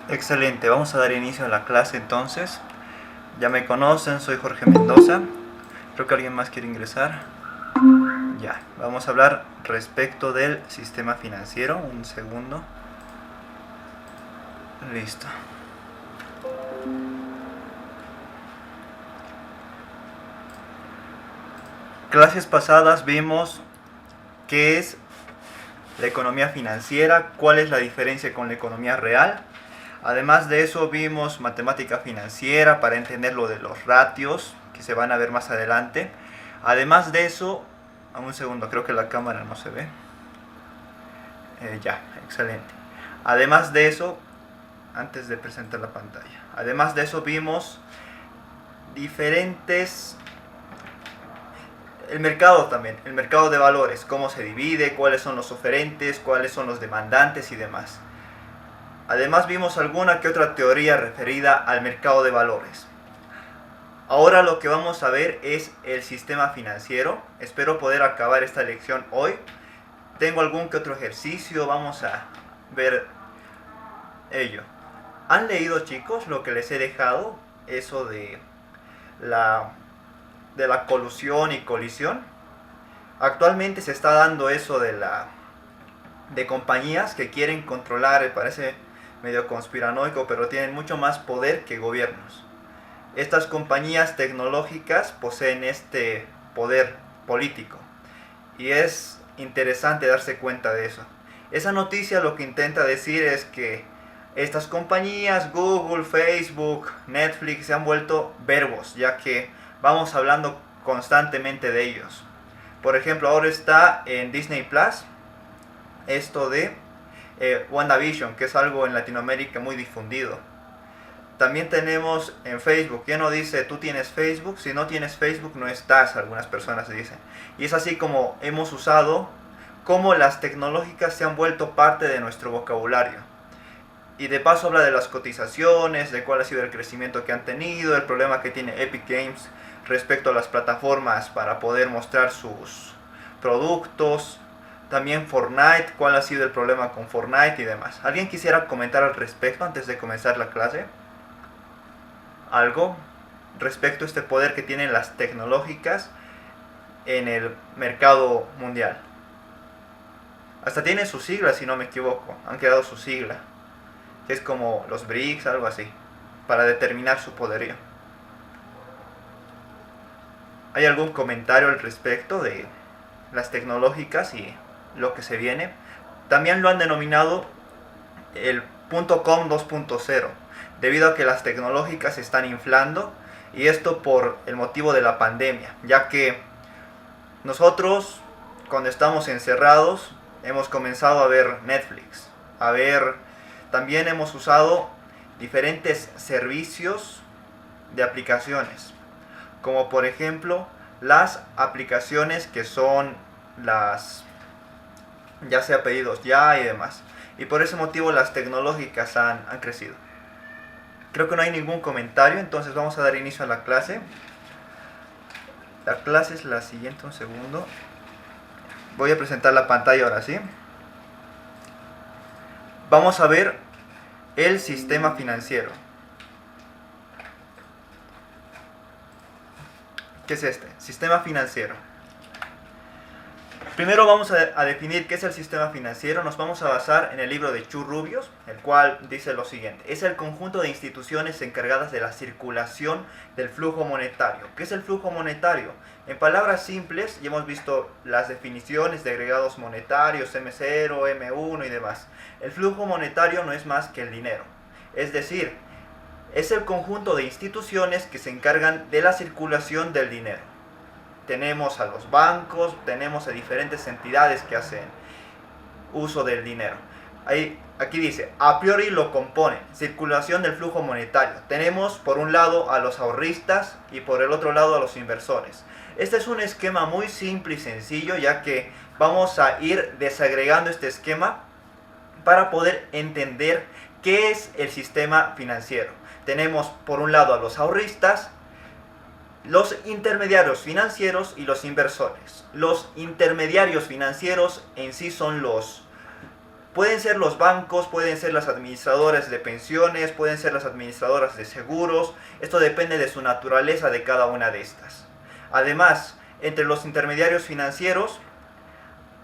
Excelente, vamos a dar inicio a la clase entonces. Ya me conocen, soy Jorge Mendoza. Creo que alguien más quiere ingresar. Ya, vamos a hablar respecto del sistema financiero. Un segundo. Listo. Clases pasadas vimos qué es la economía financiera, cuál es la diferencia con la economía real. Además de eso vimos matemática financiera para entender lo de los ratios, que se van a ver más adelante. Además de eso, un segundo, creo que la cámara no se ve. Ya, excelente. Además de eso, antes de presentar la pantalla, además de eso vimos diferentes... El mercado también, el mercado de valores, cómo se divide, cuáles son los oferentes, cuáles son los demandantes y demás. Además vimos alguna que otra teoría referida al mercado de valores. Ahora lo que vamos a ver es el sistema financiero. Espero poder acabar esta lección hoy. Tengo algún que otro ejercicio, vamos a ver ello. ¿Han leído, chicos, lo que les he dejado? Eso de la colusión y colisión. Actualmente se está dando eso de compañías que quieren controlar, parece medio conspiranoico, pero tienen mucho más poder que gobiernos. Estas compañías tecnológicas poseen este poder político y es interesante darse cuenta de eso. Esa noticia lo que intenta decir es que estas compañías, Google, Facebook, Netflix, se han vuelto verbos, ya que vamos hablando constantemente de ellos. Por ejemplo, ahora está en Disney Plus esto de WandaVision, que es algo en Latinoamérica muy difundido. También tenemos en Facebook, ya no dice tú tienes Facebook, si no tienes Facebook no estás, algunas personas dicen. Y es así como hemos usado, cómo las tecnológicas se han vuelto parte de nuestro vocabulario. Y de paso habla de las cotizaciones, de cuál ha sido el crecimiento que han tenido, el problema que tiene Epic Games respecto a las plataformas para poder mostrar sus productos. También Fortnite, cuál ha sido el problema con Fortnite y demás. ¿Alguien quisiera comentar al respecto antes de comenzar la clase? ¿Algo respecto a este poder que tienen las tecnológicas en el mercado mundial? Hasta tiene su sigla, si no me equivoco. Han quedado su sigla, que es como los BRICS, algo así, para determinar su poderío. ¿Hay algún comentario al respecto de las tecnológicas y lo que se viene? También lo han denominado el .com 2.0, debido a que las tecnológicas se están inflando, y esto por el motivo de la pandemia, ya que nosotros cuando estamos encerrados hemos comenzado a ver Netflix, también hemos usado diferentes servicios de aplicaciones, como por ejemplo las aplicaciones que son ya sea pedidos ya y demás. Y por ese motivo las tecnológicas han crecido. Creo que no hay ningún comentario, entonces vamos a dar inicio a la clase. La clase es la siguiente, un segundo. Voy a presentar la pantalla ahora sí. Vamos a ver el sistema financiero. ¿Qué es este? Sistema financiero. Primero vamos a definir qué es el sistema financiero. Nos vamos a basar en el libro de Chu Rubios, el cual dice lo siguiente: es el conjunto de instituciones encargadas de la circulación del flujo monetario. ¿Qué es el flujo monetario? En palabras simples, ya hemos visto las definiciones de agregados monetarios, M0, M1 y demás. El flujo monetario no es más que el dinero. Es decir, es el conjunto de instituciones que se encargan de la circulación del dinero. Tenemos a los bancos, tenemos a diferentes entidades que hacen uso del dinero. Aquí dice, a priori lo componen, circulación del flujo monetario. Tenemos por un lado a los ahorristas y por el otro lado a los inversores. Este es un esquema muy simple y sencillo, ya que vamos a ir desagregando este esquema para poder entender qué es el sistema financiero. Tenemos por un lado a los ahorristas, los intermediarios financieros y los inversores. Los intermediarios financieros en sí son los Pueden ser los bancos, pueden ser las administradoras de pensiones, pueden ser las administradoras de seguros. Esto depende de su naturaleza de cada una de estas. Además, entre los intermediarios financieros,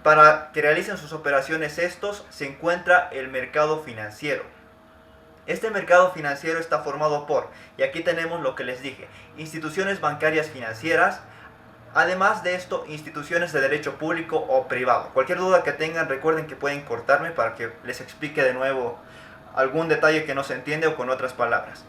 para que realicen sus operaciones estos, se encuentra el mercado financiero. Este mercado financiero está formado por, y aquí tenemos lo que les dije, instituciones bancarias financieras. Además de esto, instituciones de derecho público o privado. Cualquier duda que tengan, recuerden que pueden cortarme para que les explique de nuevo algún detalle que no se entiende o con otras palabras.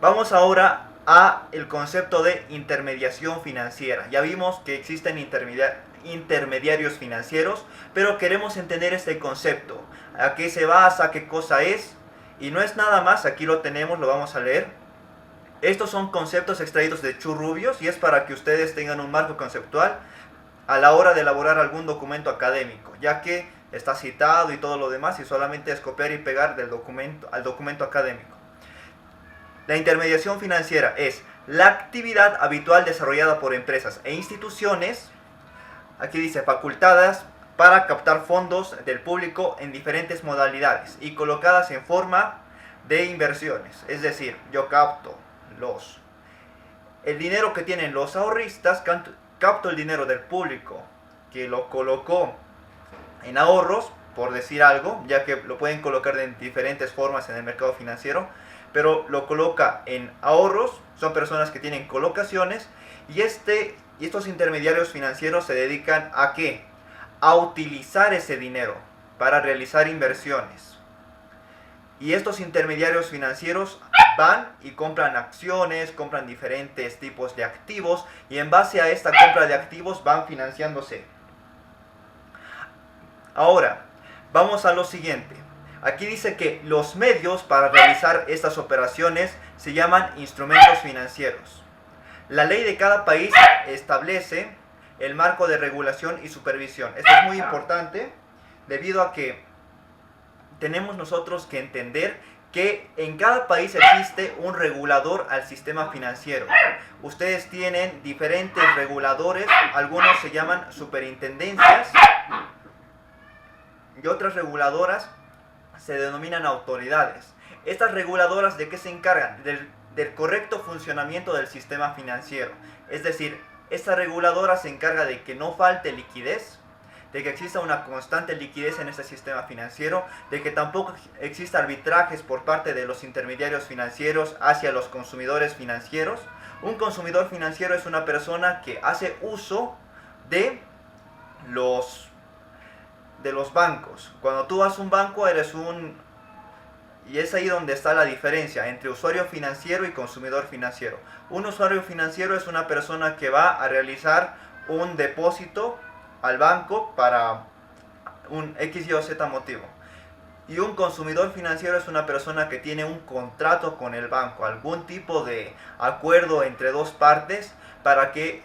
Vamos ahora a el concepto de intermediación financiera. Ya vimos que existen intermediarios financieros, pero queremos entender este concepto. ¿A qué se basa? ¿Qué cosa es? Y no es nada más, aquí lo tenemos, lo vamos a leer. Estos son conceptos extraídos de Churrubios y es para que ustedes tengan un marco conceptual a la hora de elaborar algún documento académico, ya que está citado y todo lo demás y solamente es copiar y pegar del documento al documento académico. La intermediación financiera es la actividad habitual desarrollada por empresas e instituciones, aquí dice facultadas, para captar fondos del público en diferentes modalidades y colocadas en forma de inversiones. Es decir, yo capto el dinero que tienen los ahorristas, capto el dinero del público que lo colocó en ahorros, por decir algo, ya que lo pueden colocar de diferentes formas en el mercado financiero, pero lo coloca en ahorros, son personas que tienen colocaciones, y estos intermediarios financieros se dedican a ¿qué? A utilizar ese dinero para realizar inversiones. Y estos intermediarios financieros van y compran acciones, compran diferentes tipos de activos y en base a esta compra de activos van financiándose. Ahora, vamos a lo siguiente. Aquí dice que los medios para realizar estas operaciones se llaman instrumentos financieros. La ley de cada país establece el marco de regulación y supervisión. Esto es muy importante debido a que tenemos nosotros que entender que en cada país existe un regulador al sistema financiero. Ustedes tienen diferentes reguladores, algunos se llaman superintendencias y otras reguladoras se denominan autoridades. Estas reguladoras, ¿de qué se encargan? Del correcto funcionamiento del sistema financiero. Es decir, esta reguladora se encarga de que no falte liquidez, de que exista una constante liquidez en este sistema financiero, de que tampoco exista arbitrajes por parte de los intermediarios financieros hacia los consumidores financieros. Un consumidor financiero es una persona que hace uso de los bancos. Cuando tú vas a un banco y es ahí donde está la diferencia entre usuario financiero y consumidor financiero. Un usuario financiero es una persona que va a realizar un depósito al banco para un X, Y o Z motivo. Y un consumidor financiero es una persona que tiene un contrato con el banco, algún tipo de acuerdo entre dos partes para que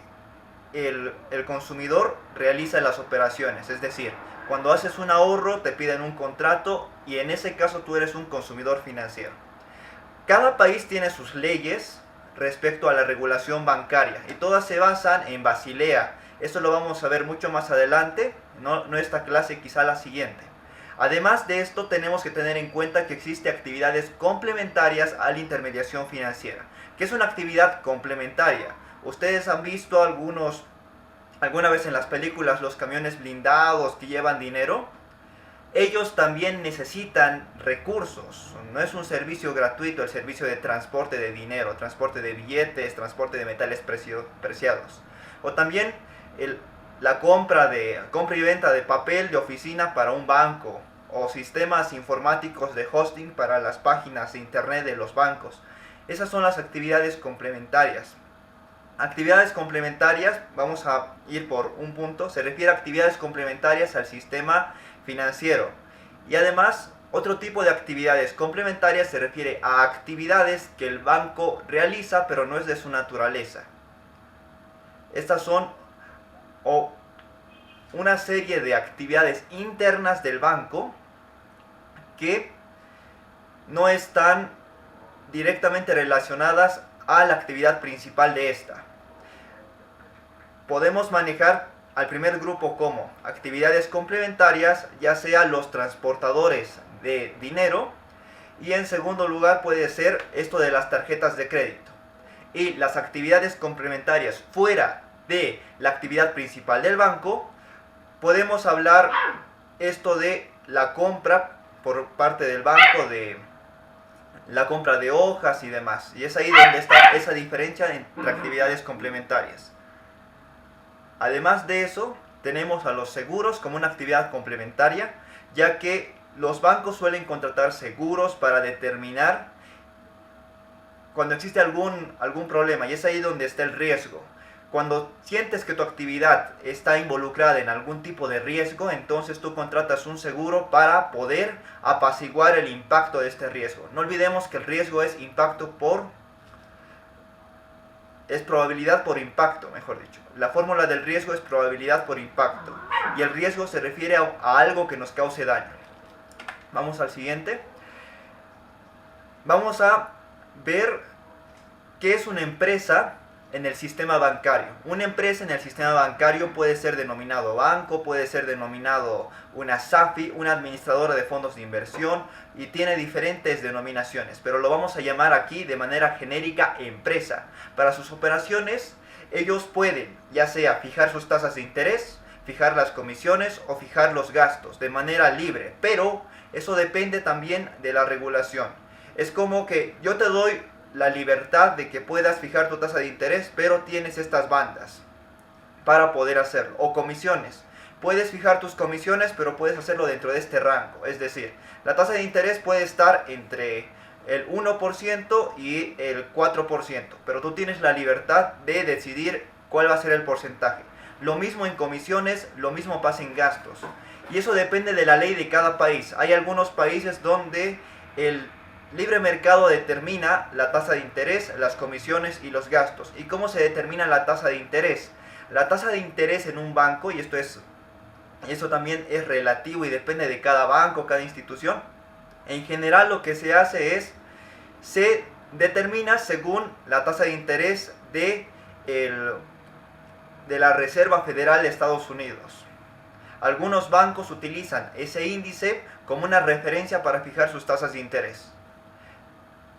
el consumidor realice las operaciones. Es decir, cuando haces un ahorro te piden un contrato y en ese caso tú eres un consumidor financiero. Cada país tiene sus leyes respecto a la regulación bancaria y todas se basan en Basilea. Esto lo vamos a ver mucho más adelante, no esta clase, quizá la siguiente. Además de esto, tenemos que tener en cuenta que existen actividades complementarias a la intermediación financiera. ¿Qué es una actividad complementaria? Ustedes han visto alguna vez en las películas los camiones blindados que llevan dinero. Ellos también necesitan recursos. No es un servicio gratuito el servicio de transporte de dinero, transporte de billetes, transporte de metales preciados. O también la compra y venta de papel de oficina para un banco o sistemas informáticos de hosting para las páginas de internet de los bancos. Esas son las actividades complementarias. Actividades complementarias, vamos a ir por un punto, se refiere a actividades complementarias al sistema financiero. Y además, otro tipo de actividades complementarias se refiere a actividades que el banco realiza pero no es de su naturaleza. Estas son una serie de actividades internas del banco que no están directamente relacionadas a la actividad principal de esta. Podemos manejar al primer grupo como actividades complementarias, ya sea los transportadores de dinero, y en segundo lugar puede ser esto de las tarjetas de crédito. Y las actividades complementarias fuera de la actividad principal del banco, podemos hablar esto de la compra por parte del banco de la compra de hojas y demás. Y es ahí donde está esa diferencia entre actividades complementarias. Además de eso, tenemos a los seguros como una actividad complementaria, ya que los bancos suelen contratar seguros para determinar cuando existe algún problema, y es ahí donde está el riesgo. Cuando sientes que tu actividad está involucrada en algún tipo de riesgo, entonces tú contratas un seguro para poder apaciguar el impacto de este riesgo. No olvidemos que el riesgo es probabilidad por impacto, mejor dicho. La fórmula del riesgo es probabilidad por impacto, y el riesgo se refiere a algo que nos cause daño. Vamos al siguiente. Vamos a ver qué es una empresa en el sistema bancario. Una empresa en el sistema bancario puede ser denominado banco, puede ser denominado una SAFI, una administradora de fondos de inversión, y tiene diferentes denominaciones, pero lo vamos a llamar aquí de manera genérica empresa. Para sus operaciones, ellos pueden ya sea fijar sus tasas de interés, fijar las comisiones o fijar los gastos de manera libre, pero eso depende también de la regulación. Es como que yo te doy la libertad de que puedas fijar tu tasa de interés, pero tienes estas bandas para poder hacerlo. O comisiones. Puedes fijar tus comisiones, pero puedes hacerlo dentro de este rango. Es decir, la tasa de interés puede estar entre el 1% y el 4%, pero tú tienes la libertad de decidir cuál va a ser el porcentaje. Lo mismo en comisiones, lo mismo pasa en gastos. Y eso depende de la ley de cada país. Hay algunos países donde el libre mercado determina la tasa de interés, las comisiones y los gastos. ¿Y cómo se determina la tasa de interés? La tasa de interés en un banco, y eso también es relativo y depende de cada banco, cada institución. En general lo que se hace es, se determina según la tasa de interés de la Reserva Federal de Estados Unidos. Algunos bancos utilizan ese índice como una referencia para fijar sus tasas de interés.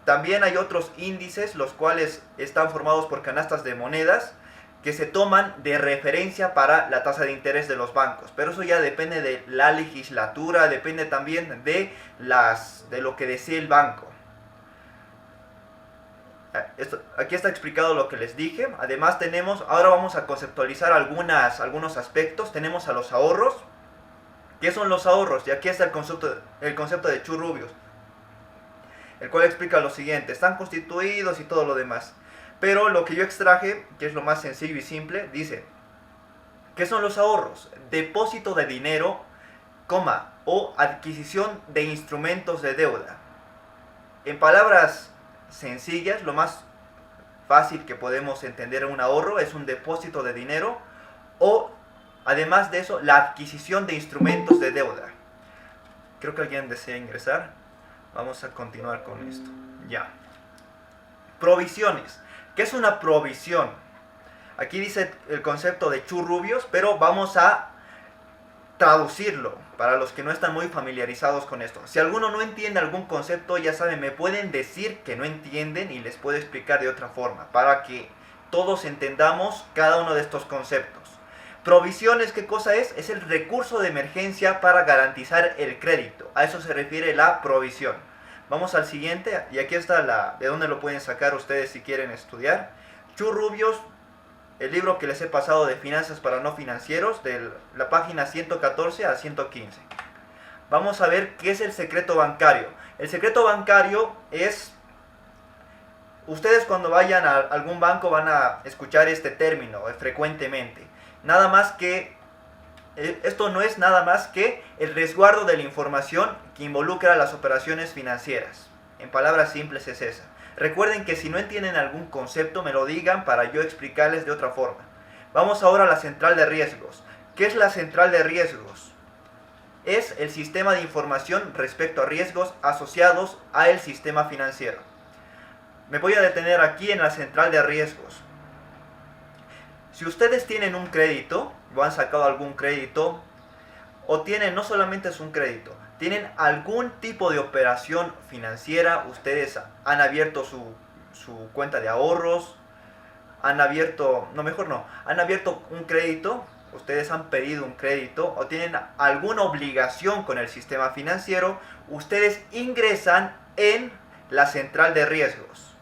También hay otros índices, los cuales están formados por canastas de monedas, que se toman de referencia para la tasa de interés de los bancos. Pero eso ya depende de la legislatura, depende también de lo que desee el banco. Aquí está explicado lo que les dije. Además ahora vamos a conceptualizar algunos aspectos. Tenemos a los ahorros. ¿Qué son los ahorros? Y aquí está el concepto de Churrubios, el cual explica lo siguiente: están constituidos y todo lo demás. Pero lo que yo extraje, que es lo más sencillo y simple, dice: ¿qué son los ahorros? Depósito de dinero, o adquisición de instrumentos de deuda. En palabras sencillas, lo más fácil que podemos entender un ahorro es un depósito de dinero, o además de eso, la adquisición de instrumentos de deuda. Creo que alguien desea ingresar. Vamos a continuar con esto. Ya. Provisiones. ¿Qué es una provisión? Aquí dice el concepto de Churrubios, pero vamos a traducirlo para los que no están muy familiarizados con esto. Si alguno no entiende algún concepto, ya saben, me pueden decir que no entienden y les puedo explicar de otra forma para que todos entendamos cada uno de estos conceptos. Provisiones, ¿qué cosa es? Es el recurso de emergencia para garantizar el crédito. A eso se refiere la provisión. Vamos al siguiente, y aquí está de dónde lo pueden sacar ustedes si quieren estudiar. Churrubios, el libro que les he pasado de Finanzas para no financieros, de la página 114 a 115. Vamos a ver qué es el secreto bancario. El secreto bancario es... Ustedes cuando vayan a algún banco van a escuchar este término frecuentemente. Nada más que... Esto no es nada más que el resguardo de la información que involucra las operaciones financieras. En palabras simples es esa. Recuerden que si no entienden algún concepto me lo digan para yo explicarles de otra forma. Vamos ahora a la central de riesgos. ¿Qué es la central de riesgos? Es el sistema de información respecto a riesgos asociados al sistema financiero. Me voy a detener aquí en la central de riesgos. Si ustedes tienen un crédito, o han sacado algún crédito, o tienen, no solamente es un crédito, tienen algún tipo de operación financiera, ustedes han abierto su cuenta de ahorros, han abierto, no mejor no, han abierto un crédito, ustedes han pedido un crédito o tienen alguna obligación con el sistema financiero, ustedes ingresan en la central de riesgos.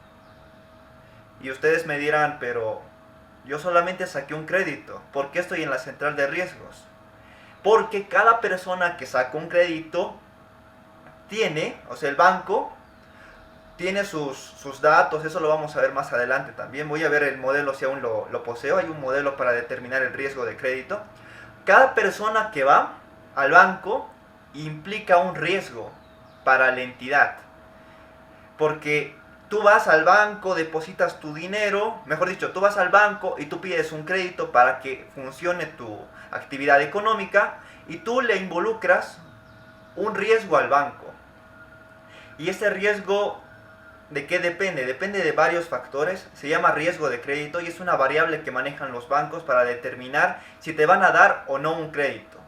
Y ustedes me dirán, pero yo solamente saqué un crédito, ¿por qué estoy en la central de riesgos? Porque cada persona que saca un crédito tiene, o sea, el banco tiene sus datos, eso lo vamos a ver más adelante también. Voy a ver el modelo si aún lo poseo, hay un modelo para determinar el riesgo de crédito. Cada persona que va al banco implica un riesgo para la entidad, porque tú vas al banco, depositas tu dinero, mejor dicho, tú vas al banco y tú pides un crédito para que funcione tu actividad económica y tú le involucras un riesgo al banco. Y ese riesgo, ¿de qué depende? Depende de varios factores, se llama riesgo de crédito y es una variable que manejan los bancos para determinar si te van a dar o no un crédito.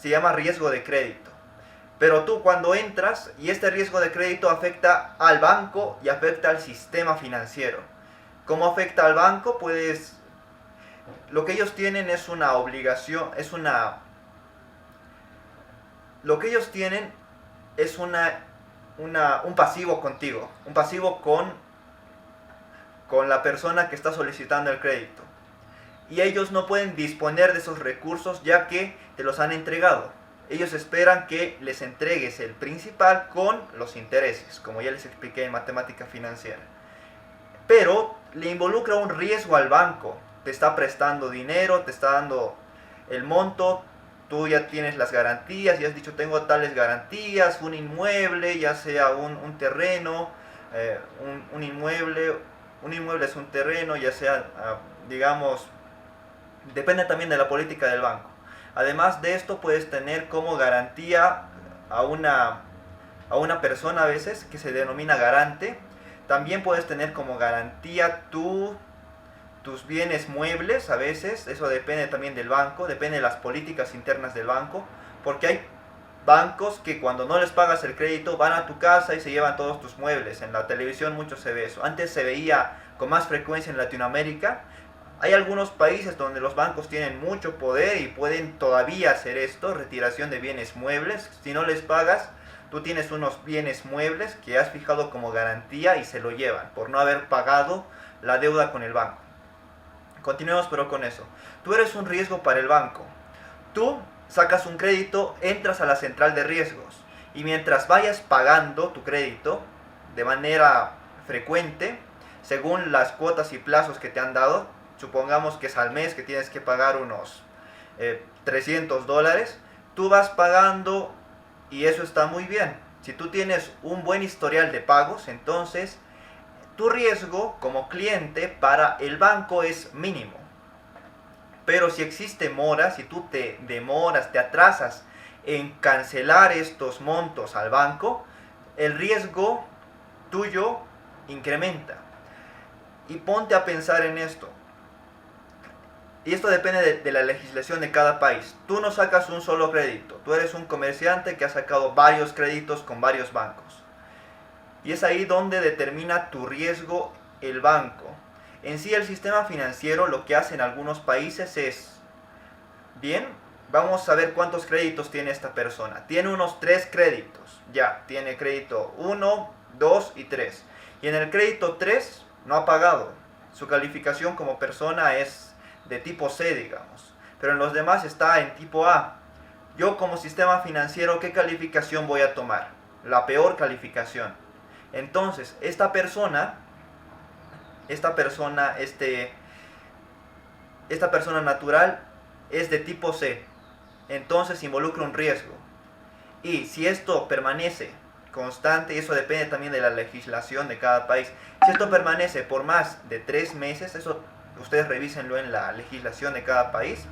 Se llama riesgo de crédito. Pero tú cuando entras, y este riesgo de crédito afecta al banco y afecta al sistema financiero. ¿Cómo afecta al banco? Pues lo que ellos tienen es una obligación, lo que ellos tienen es un pasivo contigo, un pasivo con la persona que está solicitando el crédito. Y ellos no pueden disponer de esos recursos ya que te los han entregado. Ellos esperan que les entregues el principal con los intereses, como ya les expliqué en matemática financiera. Pero le involucra un riesgo al banco. Te está prestando dinero, te está dando el monto, tú ya tienes las garantías, ya has dicho tengo tales garantías, un inmueble, ya sea un terreno, un inmueble es un terreno, ya sea, digamos, depende también de la política del banco. Además de esto puedes tener como garantía a una persona a veces que se denomina garante. También puedes tener como garantía tus bienes muebles a veces, eso depende también del banco, depende de las políticas internas del banco, porque hay bancos que cuando no les pagas el crédito van a tu casa y se llevan todos tus muebles. En la televisión mucho se ve eso. Antes se veía con más frecuencia en Latinoamérica. Hay algunos países donde los bancos tienen mucho poder y pueden todavía hacer esto, retiración de bienes muebles. Si no les pagas, tú tienes unos bienes muebles que has fijado como garantía y se lo llevan por no haber pagado la deuda con el banco. Continuemos pero con eso. Tú eres un riesgo para el banco. Tú sacas un crédito, entras a la central de riesgos y mientras vayas pagando tu crédito de manera frecuente, según las cuotas y plazos que te han dado, supongamos que es al mes que tienes que pagar unos $300, tú vas pagando y eso está muy bien. Si tú tienes un buen historial de pagos, entonces tu riesgo como cliente para el banco es mínimo. Pero si existe mora, si tú te demoras, te atrasas en cancelar estos montos al banco, el riesgo tuyo incrementa. Y ponte a pensar en esto. Y esto depende de la legislación de cada país. Tú no sacas un solo crédito. Tú eres un comerciante que ha sacado varios créditos con varios bancos. Y es ahí donde determina tu riesgo el banco. En sí el sistema financiero lo que hace en algunos países es, bien, vamos a ver cuántos créditos tiene esta persona. Tiene unos 3 créditos. Ya, tiene crédito 1, 2 y 3. Y en el crédito 3 no ha pagado. Su calificación como persona es de tipo C, digamos, pero en los demás está en tipo A. Yo como sistema financiero, ¿qué calificación voy a tomar? La peor calificación. Entonces, esta persona natural es de tipo C, entonces involucra un riesgo. Y si esto permanece constante, y eso depende también de la legislación de cada país, si esto permanece por más de 3 meses, eso ustedes revísenlo en la legislación de cada país.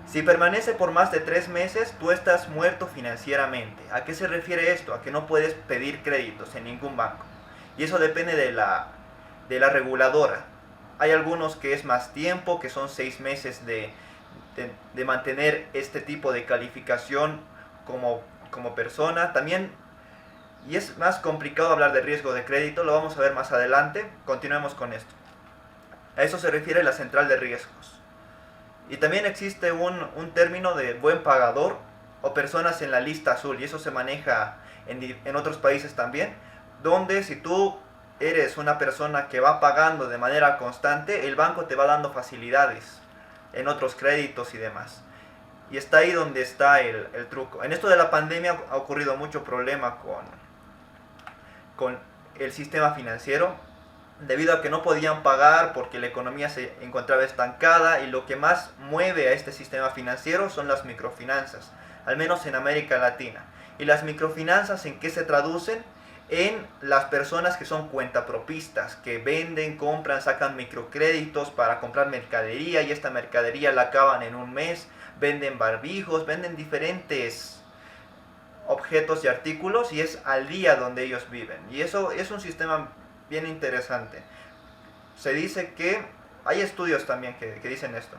Si permanece por más de 3 meses, tú estás muerto financieramente. ¿A qué se refiere esto? A que no puedes pedir créditos en ningún banco. Y eso depende de la reguladora. Hay algunos que es más tiempo, que son 6 meses de mantener este tipo de calificación como persona. También, y es más complicado hablar de riesgo de crédito, lo vamos a ver más adelante. Continuemos con esto. A eso se refiere la central de riesgos. Y también existe un término de buen pagador o personas en la lista azul, y eso se maneja en otros países también, donde si tú eres una persona que va pagando de manera constante, el banco te va dando facilidades en otros créditos y demás. Y está ahí donde está el truco. En esto de la pandemia ha ocurrido mucho problema con el sistema financiero, debido a que no podían pagar porque la economía se encontraba estancada, y lo que más mueve a este sistema financiero son las microfinanzas, al menos en América Latina. ¿Y las microfinanzas en qué se traducen? En las personas que son cuentapropistas, que venden, compran, sacan microcréditos para comprar mercadería, y esta mercadería la acaban en un mes, venden barbijos, venden diferentes objetos y artículos, y es al día donde ellos viven. Y eso es un sistema bien interesante. Se dice que hay estudios también que dicen esto.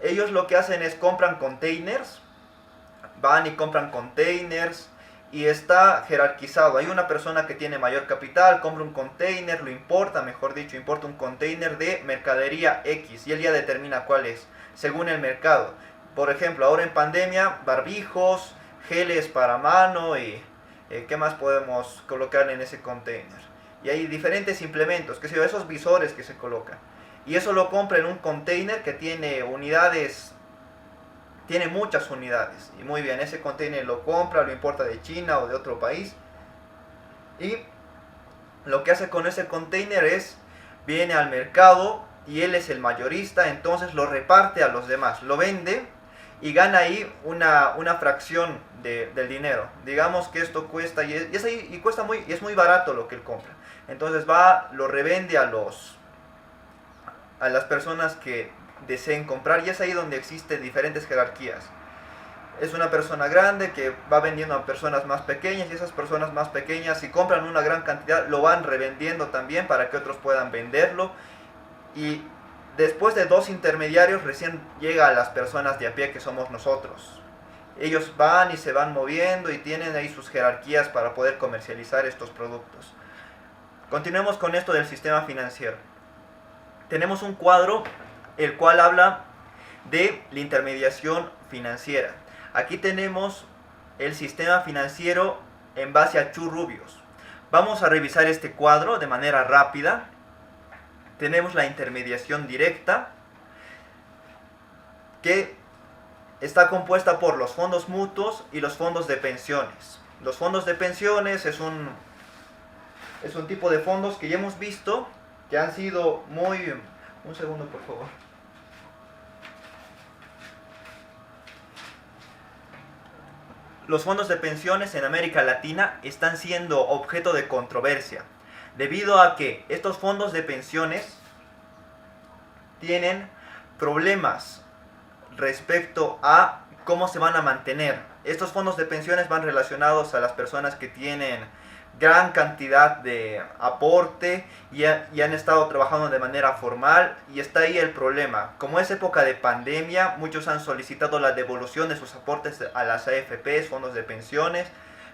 Ellos lo que hacen es compran containers, van y compran containers, y está jerarquizado. Hay una persona que tiene mayor capital, compra un container, lo importa, mejor dicho, importa un container de mercadería X, y él ya determina cuál es, según el mercado. Por ejemplo, ahora en pandemia, barbijos, geles para mano, y ¿qué más podemos colocar en ese container? Y hay diferentes implementos, que son esos visores que se colocan. Y eso lo compra en un container que tiene unidades, tiene muchas unidades. Y muy bien, ese container lo compra, lo importa de China o de otro país. Y lo que hace con ese container es, viene al mercado y él es el mayorista, entonces lo reparte a los demás, lo vende y gana ahí una fracción del dinero. Digamos que esto cuesta, cuesta y es muy barato lo que él compra. Entonces va, lo revende a las personas que deseen comprar, y es ahí donde existen diferentes jerarquías. Es una persona grande que va vendiendo a personas más pequeñas, y esas personas más pequeñas, si compran una gran cantidad, lo van revendiendo también para que otros puedan venderlo. Y después de 2 intermediarios recién llega a las personas de a pie, que somos nosotros. Ellos van y se van moviendo y tienen ahí sus jerarquías para poder comercializar estos productos. Continuemos con esto del sistema financiero. Tenemos un cuadro el cual habla de la intermediación financiera. Aquí tenemos el sistema financiero en base a Churrubios. Vamos a revisar este cuadro de manera rápida. Tenemos la intermediación directa, que está compuesta por los fondos mutuos y los fondos de pensiones. Los fondos de pensiones es un tipo de fondos que ya hemos visto que han sido muy... Un segundo, por favor. Los fondos de pensiones en América Latina están siendo objeto de controversia, debido a que estos fondos de pensiones tienen problemas respecto a cómo se van a mantener. Estos fondos de pensiones van relacionados a las personas que tienen gran cantidad de aporte y han estado trabajando de manera formal, y está ahí el problema. Como es época de pandemia, muchos han solicitado la devolución de sus aportes a las AFPs, fondos de pensiones,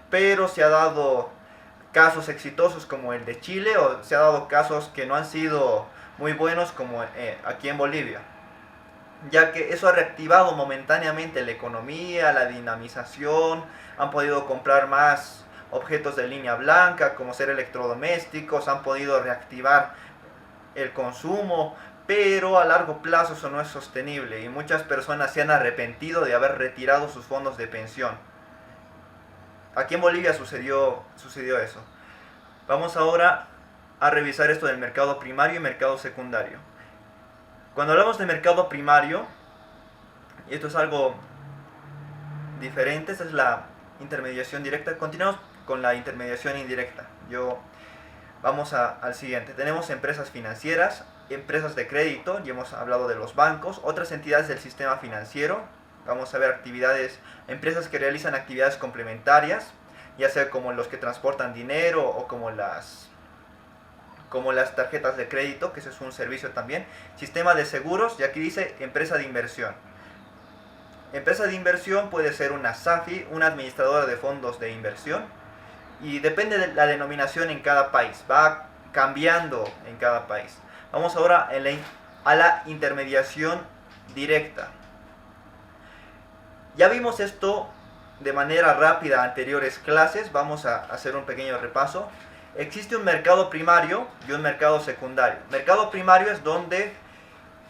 pero se ha dado casos exitosos como el de Chile, o se ha dado casos que no han sido muy buenos como aquí en Bolivia, ya que eso ha reactivado momentáneamente la economía, la dinamización, han podido comprar más objetos de línea blanca como ser electrodomésticos, han podido reactivar el consumo, pero a largo plazo eso no es sostenible, y muchas personas se han arrepentido de haber retirado sus fondos de pensión. Aquí en Bolivia sucedió eso. Vamos ahora a revisar esto del mercado primario y mercado secundario. Cuando hablamos de mercado primario, y esto es algo diferente, esta es la intermediación directa. Continuamos con la intermediación indirecta. Vamos al siguiente. Tenemos empresas financieras, empresas de crédito, ya hemos hablado de los bancos, otras entidades del sistema financiero. Vamos a ver empresas que realizan actividades complementarias, ya sea como los que transportan dinero o como las tarjetas de crédito, que ese es un servicio también. Sistema de seguros, y aquí dice empresa de inversión. Empresa de inversión puede ser una SAFI, una administradora de fondos de inversión, y depende de la denominación en cada país, va cambiando en cada país. Vamos ahora a la intermediación directa. Ya vimos esto de manera rápida en anteriores clases, vamos a hacer un pequeño repaso. Existe un mercado primario y un mercado secundario. Mercado primario es donde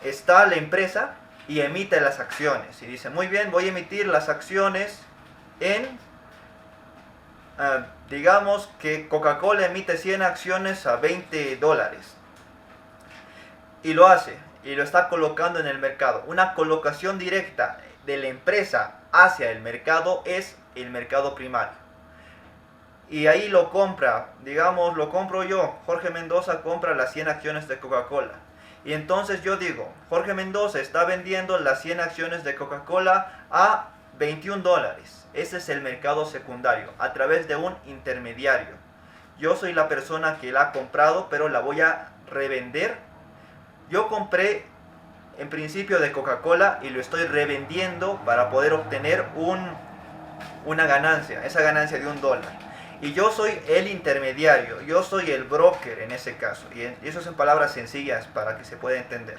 está la empresa y emite las acciones. Y dice, muy bien, voy a emitir las acciones en, digamos que Coca-Cola emite 100 acciones a $20. Y lo hace, y lo está colocando en el mercado. Una colocación directa de la empresa hacia el mercado es el mercado primario. Y ahí lo compra, digamos, lo compro yo. Jorge Mendoza compra las 100 acciones de Coca-Cola. Y entonces yo digo, Jorge Mendoza está vendiendo las 100 acciones de Coca-Cola a $21. Ese es el mercado secundario, a través de un intermediario. Yo soy la persona que la ha comprado, pero la voy a revender. Yo compré en principio de Coca-Cola y lo estoy revendiendo para poder obtener una ganancia, esa ganancia de $1. Y yo soy el intermediario, yo soy el broker en ese caso. Y eso es en palabras sencillas para que se pueda entender.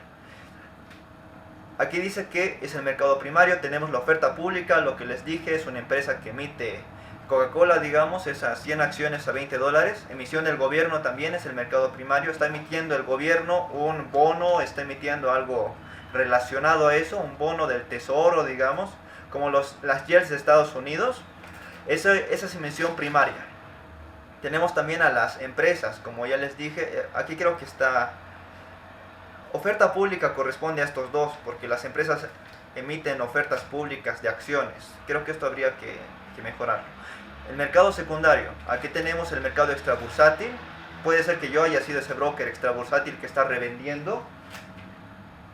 Aquí dice que es el mercado primario, tenemos la oferta pública, lo que les dije es una empresa que emite Coca-Cola, digamos, esas 100 acciones a $20. Emisión del gobierno también es el mercado primario, está emitiendo el gobierno un bono, está emitiendo algo relacionado a eso, un bono del tesoro, digamos, como las yields de Estados Unidos. Esa es emisión primaria. Tenemos también a las empresas, como ya les dije, aquí creo que está... Oferta pública corresponde a estos dos, porque las empresas emiten ofertas públicas de acciones. Creo que esto habría que mejorarlo. El mercado secundario, aquí tenemos el mercado extrabursátil. Puede ser que yo haya sido ese broker extrabursátil que está revendiendo.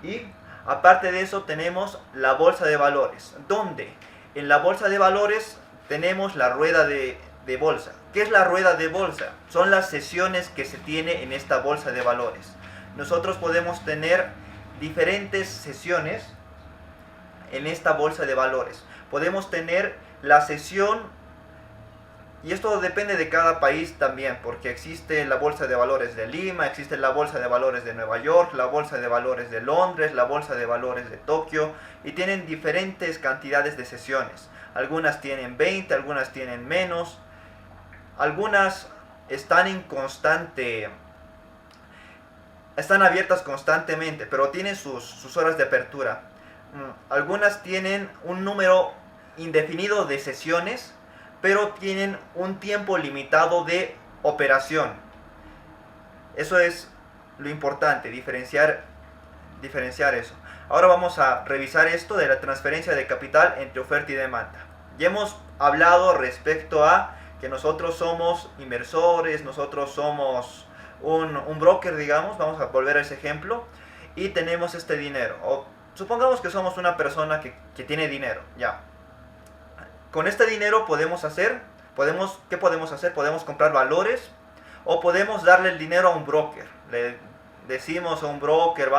Y aparte de eso tenemos la bolsa de valores, donde en la bolsa de valores tenemos la rueda de bolsa. ¿Qué es la rueda de bolsa? Son las sesiones que se tiene en esta bolsa de valores. Nosotros podemos tener diferentes sesiones en esta bolsa de valores. Podemos tener la sesión, y esto depende de cada país también, porque existe la bolsa de valores de Lima, existe la bolsa de valores de Nueva York, la bolsa de valores de Londres, la bolsa de valores de Tokio, y tienen diferentes cantidades de sesiones. Algunas tienen 20, algunas tienen menos, algunas están abiertas constantemente, pero tienen sus horas de apertura. Algunas tienen un número indefinido de sesiones, pero tienen un tiempo limitado de operación. Eso es lo importante, diferenciar eso. Ahora vamos a revisar esto de la transferencia de capital entre oferta y demanda. Ya hemos hablado respecto a que nosotros somos inversores, nosotros somos un broker, digamos, vamos a volver a ese ejemplo, y tenemos este dinero. O supongamos que somos una persona que tiene dinero, ya. Con este dinero ¿qué podemos hacer? Podemos comprar valores o podemos darle el dinero a un broker. Le decimos a un broker,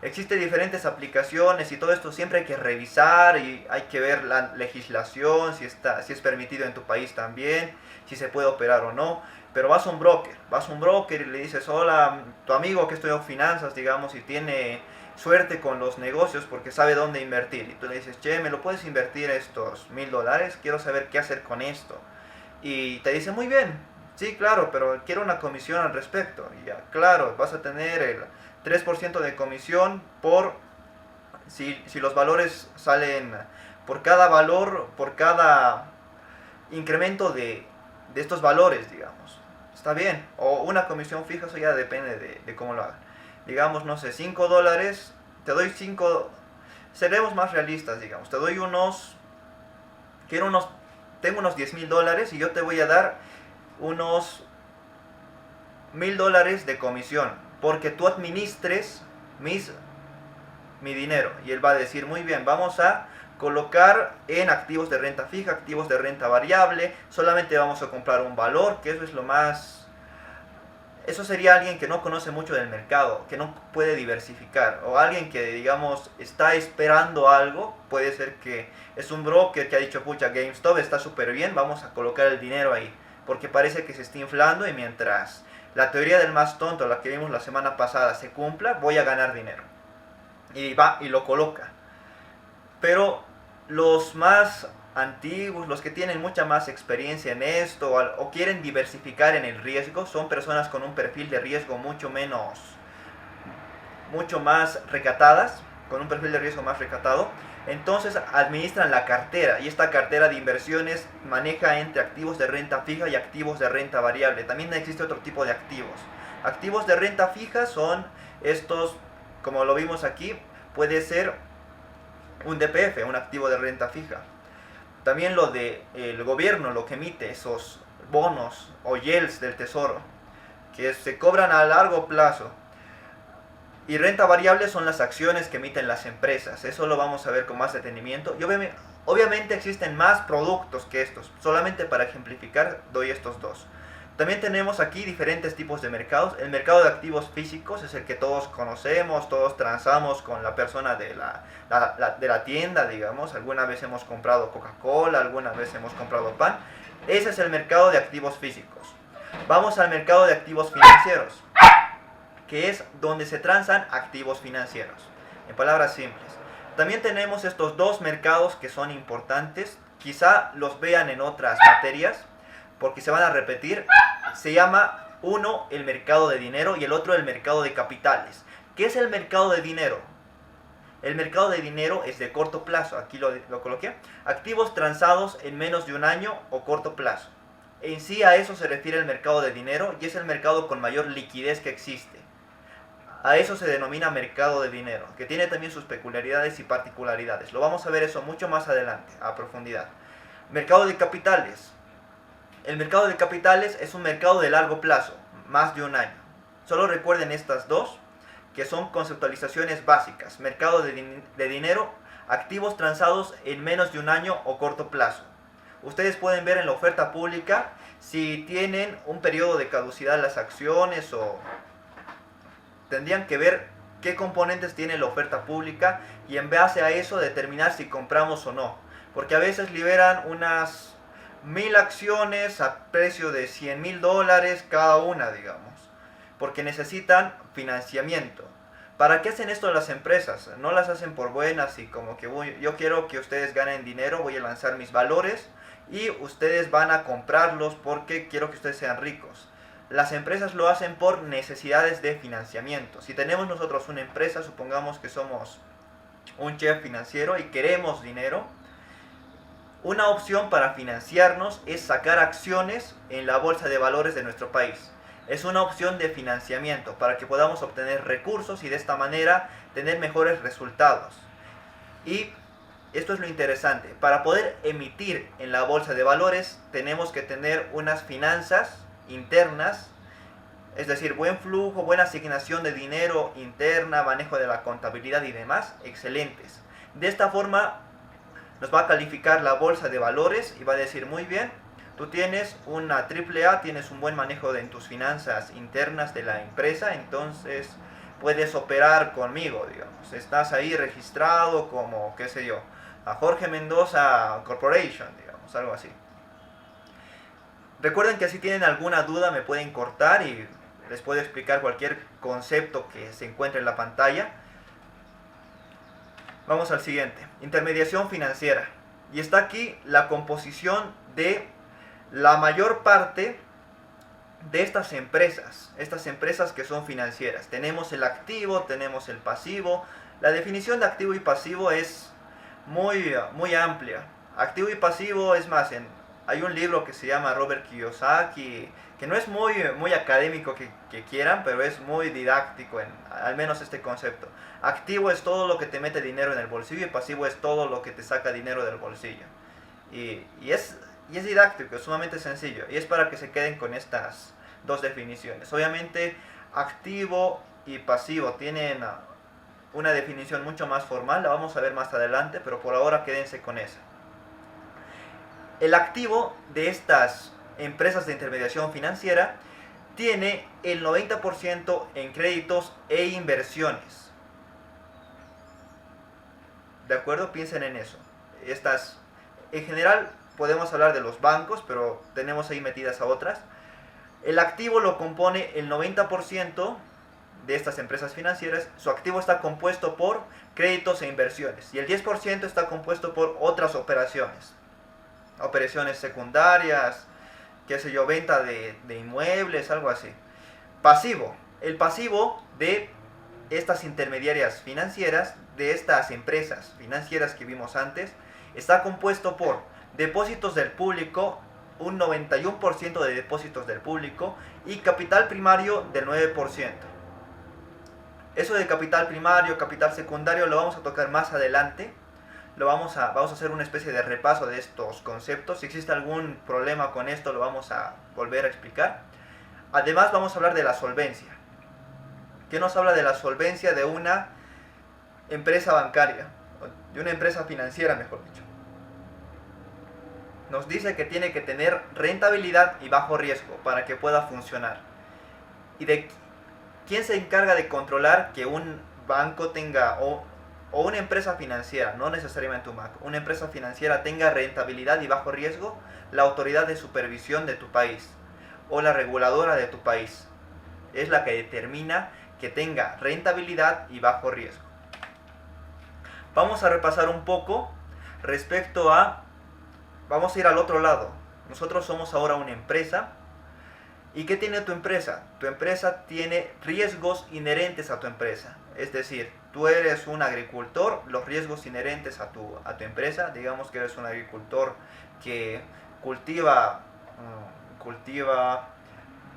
existen diferentes aplicaciones y todo esto siempre hay que revisar y hay que ver la legislación, si es permitido en tu país también, si se puede operar o no. Pero vas a un broker y le dices, hola, tu amigo que estudió finanzas, digamos, y tiene suerte con los negocios porque sabe dónde invertir. Y tú le dices, che, ¿me lo puedes invertir estos $1000? Quiero saber qué hacer con esto. Y te dice, muy bien, sí, claro, pero quiero una comisión al respecto. Y ya, claro, vas a tener el 3% de comisión si los valores salen por cada valor, por cada incremento de estos valores, digamos. Está bien, o una comisión fija, eso ya depende de cómo lo hagan. Digamos, no sé, $5, te doy 5, seremos más realistas, digamos, te doy tengo unos $10,000 y yo te voy a dar unos $1,000 de comisión, porque tú administres mi dinero. Y él va a decir, muy bien, vamos a colocar en activos de renta fija, activos de renta variable, solamente vamos a comprar un valor, que eso es lo más Eso sería alguien que no conoce mucho del mercado, que no puede diversificar, o alguien que, digamos, está esperando algo. Puede ser que es un broker que ha dicho, pucha, GameStop está súper bien, vamos a colocar el dinero ahí, porque parece que se está inflando y mientras la teoría del más tonto, la que vimos la semana pasada, se cumpla, voy a ganar dinero. Y va y lo coloca. Pero los más antiguos, los que tienen mucha más experiencia en esto o quieren diversificar en el riesgo, son personas con un perfil de riesgo mucho más recatadas, con un perfil de riesgo más recatado. Entonces administran la cartera, y esta cartera de inversiones maneja entre activos de renta fija y activos de renta variable. También existe otro tipo de activos. Activos de renta fija son estos, como lo vimos aquí, puede ser un DPF, un activo de renta fija. También lo de el gobierno, lo que emite esos bonos o YELs del tesoro, que se cobran a largo plazo. Y renta variable son las acciones que emiten las empresas. Eso lo vamos a ver con más detenimiento. Y obviamente existen más productos que estos. Solamente para ejemplificar doy estos dos. También tenemos aquí diferentes tipos de mercados. El mercado de activos físicos es el que todos conocemos, todos transamos con la persona de la tienda, digamos. Alguna vez hemos comprado Coca-Cola, alguna vez hemos comprado pan. Ese es el mercado de activos físicos. Vamos al mercado de activos financieros, que es donde se transan activos financieros. En palabras simples. También tenemos estos dos mercados que son importantes. Quizá los vean en otras materias, porque se van a repetir. Se llama uno el mercado de dinero y el otro el mercado de capitales. ¿Qué es el mercado de dinero? El mercado de dinero es de corto plazo, aquí lo coloqué. Activos transados en menos de un año o corto plazo. En sí a eso se refiere el mercado de dinero, y es el mercado con mayor liquidez que existe. A eso se denomina mercado de dinero, que tiene también sus peculiaridades y particularidades. Lo vamos a ver eso mucho más adelante, a profundidad. Mercado de capitales. El mercado de capitales es un mercado de largo plazo, más de un año. Solo recuerden estas dos, que son conceptualizaciones básicas. Mercado de dinero, activos transados en menos de un año o corto plazo. Ustedes pueden ver en la oferta pública si tienen un periodo de caducidad las acciones, o tendrían que ver qué componentes tiene la oferta pública y en base a eso determinar si compramos o no. Porque a veces liberan unas 1000 acciones a precio de $100,000 cada una, digamos, porque necesitan financiamiento. ¿Para qué hacen esto las empresas? No las hacen por buenas y como que yo quiero que ustedes ganen dinero, voy a lanzar mis valores y ustedes van a comprarlos porque quiero que ustedes sean ricos. Las empresas lo hacen por necesidades de financiamiento. Si tenemos nosotros una empresa, supongamos que somos un chef financiero y queremos dinero, una opción para financiarnos es sacar acciones en la bolsa de valores de nuestro país. Es una opción de financiamiento para que podamos obtener recursos y de esta manera tener mejores resultados. Y esto es lo interesante. Para poder emitir en la bolsa de valores tenemos que tener unas finanzas internas, es decir, buen flujo, buena asignación de dinero interna, manejo de la contabilidad y demás, excelentes. De esta forma nos va a calificar la bolsa de valores y va a decir, muy bien, tú tienes una AAA, tienes un buen manejo en tus finanzas internas de la empresa, entonces puedes operar conmigo, digamos. Estás ahí registrado como, qué sé yo, a Jorge Mendoza Corporation, digamos, algo así. Recuerden que si tienen alguna duda me pueden cortar y les puedo explicar cualquier concepto que se encuentre en la pantalla. Vamos al siguiente, intermediación financiera. Y está aquí la composición de la mayor parte de estas empresas que son financieras. Tenemos el activo, tenemos el pasivo. La definición de activo y pasivo es muy amplia. Activo y pasivo, es más, hay un libro que se llama Robert Kiyosaki, que no es muy académico que quieran, pero es muy didáctico, al menos este concepto. Activo es todo lo que te mete dinero en el bolsillo y pasivo es todo lo que te saca dinero del bolsillo. Y es didáctico, es sumamente sencillo. Y es para que se queden con estas dos definiciones. Obviamente, activo y pasivo tienen una definición mucho más formal, la vamos a ver más adelante, pero por ahora quédense con esa. El activo de estas empresas de intermediación financiera tiene el 90% en créditos e inversiones. ¿De acuerdo? Piensen en eso. En general podemos hablar de los bancos, pero tenemos ahí metidas a otras. El activo lo compone el 90% de estas empresas financieras. Su activo está compuesto por créditos e inversiones. Y el 10% está compuesto por otras operaciones. Operaciones secundarias, qué sé yo, venta de inmuebles, algo así. Pasivo. El pasivo de estas intermediarias financieras, de estas empresas financieras que vimos antes, está compuesto por depósitos del público, un 91% de depósitos del público, y capital primario del 9%. Eso de capital primario, capital secundario, lo vamos a tocar más adelante. Vamos a hacer una especie de repaso de estos conceptos. Si existe algún problema con esto, lo vamos a volver a explicar. Además, vamos a hablar de la solvencia. ¿Qué nos habla de la solvencia de una empresa bancaria? De una empresa financiera, mejor dicho. Nos dice que tiene que tener rentabilidad y bajo riesgo para que pueda funcionar. ¿Y de quién se encarga de controlar que un banco tenga, o una empresa financiera, no necesariamente un banco, una empresa financiera tenga rentabilidad y bajo riesgo? La autoridad de supervisión de tu país o la reguladora de tu país es la que determina que tenga rentabilidad y bajo riesgo. Vamos a repasar un poco respecto a... Vamos a ir al otro lado. Nosotros somos ahora una empresa. ¿Y qué tiene tu empresa? Tu empresa tiene riesgos inherentes a tu empresa. Es decir, tú eres un agricultor, los riesgos inherentes a tu empresa. Digamos que eres un agricultor que cultiva,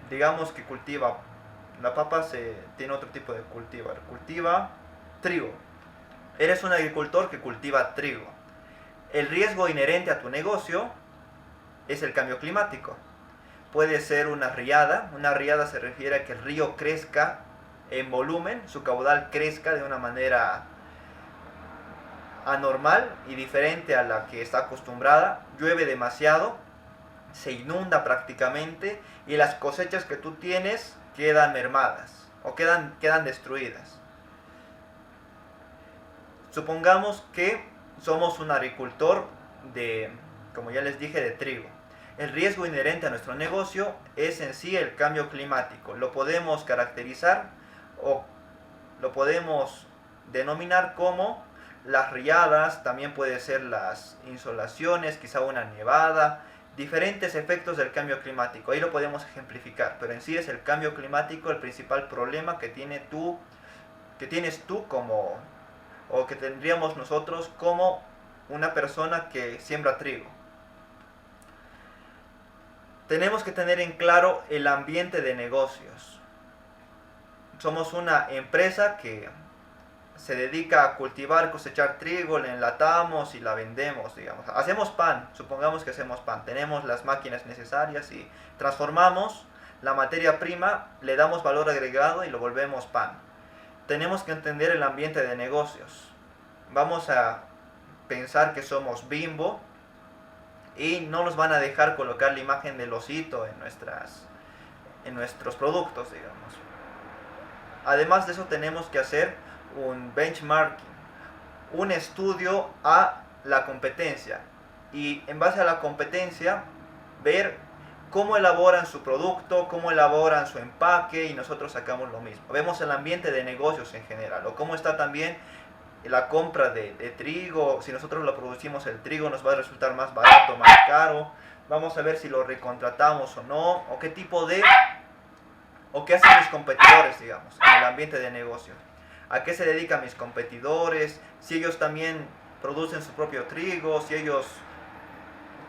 digamos que cultiva, la papa tiene otro tipo de cultivar. Cultiva trigo. Eres un agricultor que cultiva trigo. El riesgo inherente a tu negocio es el cambio climático. Puede ser una riada. Una riada se refiere a que el río crezca en volumen, su caudal crezca de una manera anormal y diferente a la que está acostumbrada. Llueve demasiado, se inunda prácticamente y las cosechas que tú tienes quedan mermadas o quedan destruidas. Supongamos que somos un agricultor como ya les dije, de trigo. El riesgo inherente a nuestro negocio es en sí el cambio climático. Lo podemos caracterizar o lo podemos denominar como las riadas, también puede ser las insolaciones, quizá una nevada, diferentes efectos del cambio climático. Ahí lo podemos ejemplificar, pero en sí es el cambio climático el principal problema que tienes tú como, o que tendríamos nosotros como una persona que siembra trigo. Tenemos que tener en claro el ambiente de negocios. Somos una empresa que se dedica a cultivar, cosechar trigo, la enlatamos y la vendemos, digamos. Hacemos pan, supongamos que hacemos pan. Tenemos las máquinas necesarias y transformamos la materia prima, le damos valor agregado y lo volvemos pan. Tenemos que entender el ambiente de negocios. Vamos a pensar que somos Bimbo y no nos van a dejar colocar la imagen del osito en nuestros productos, digamos. Además de eso, tenemos que hacer un benchmarking, un estudio a la competencia, y en base a la competencia ver cómo elaboran su producto, cómo elaboran su empaque, y nosotros sacamos lo mismo. Vemos el ambiente de negocios en general, o cómo está también la compra de trigo. Si nosotros lo producimos, el trigo nos va a resultar más barato, más caro. Vamos a ver si lo recontratamos o no, o qué tipo de, o qué hacen mis competidores, digamos, en el ambiente de negocio. ¿A qué se dedican mis competidores? Si ellos también producen su propio trigo, si ellos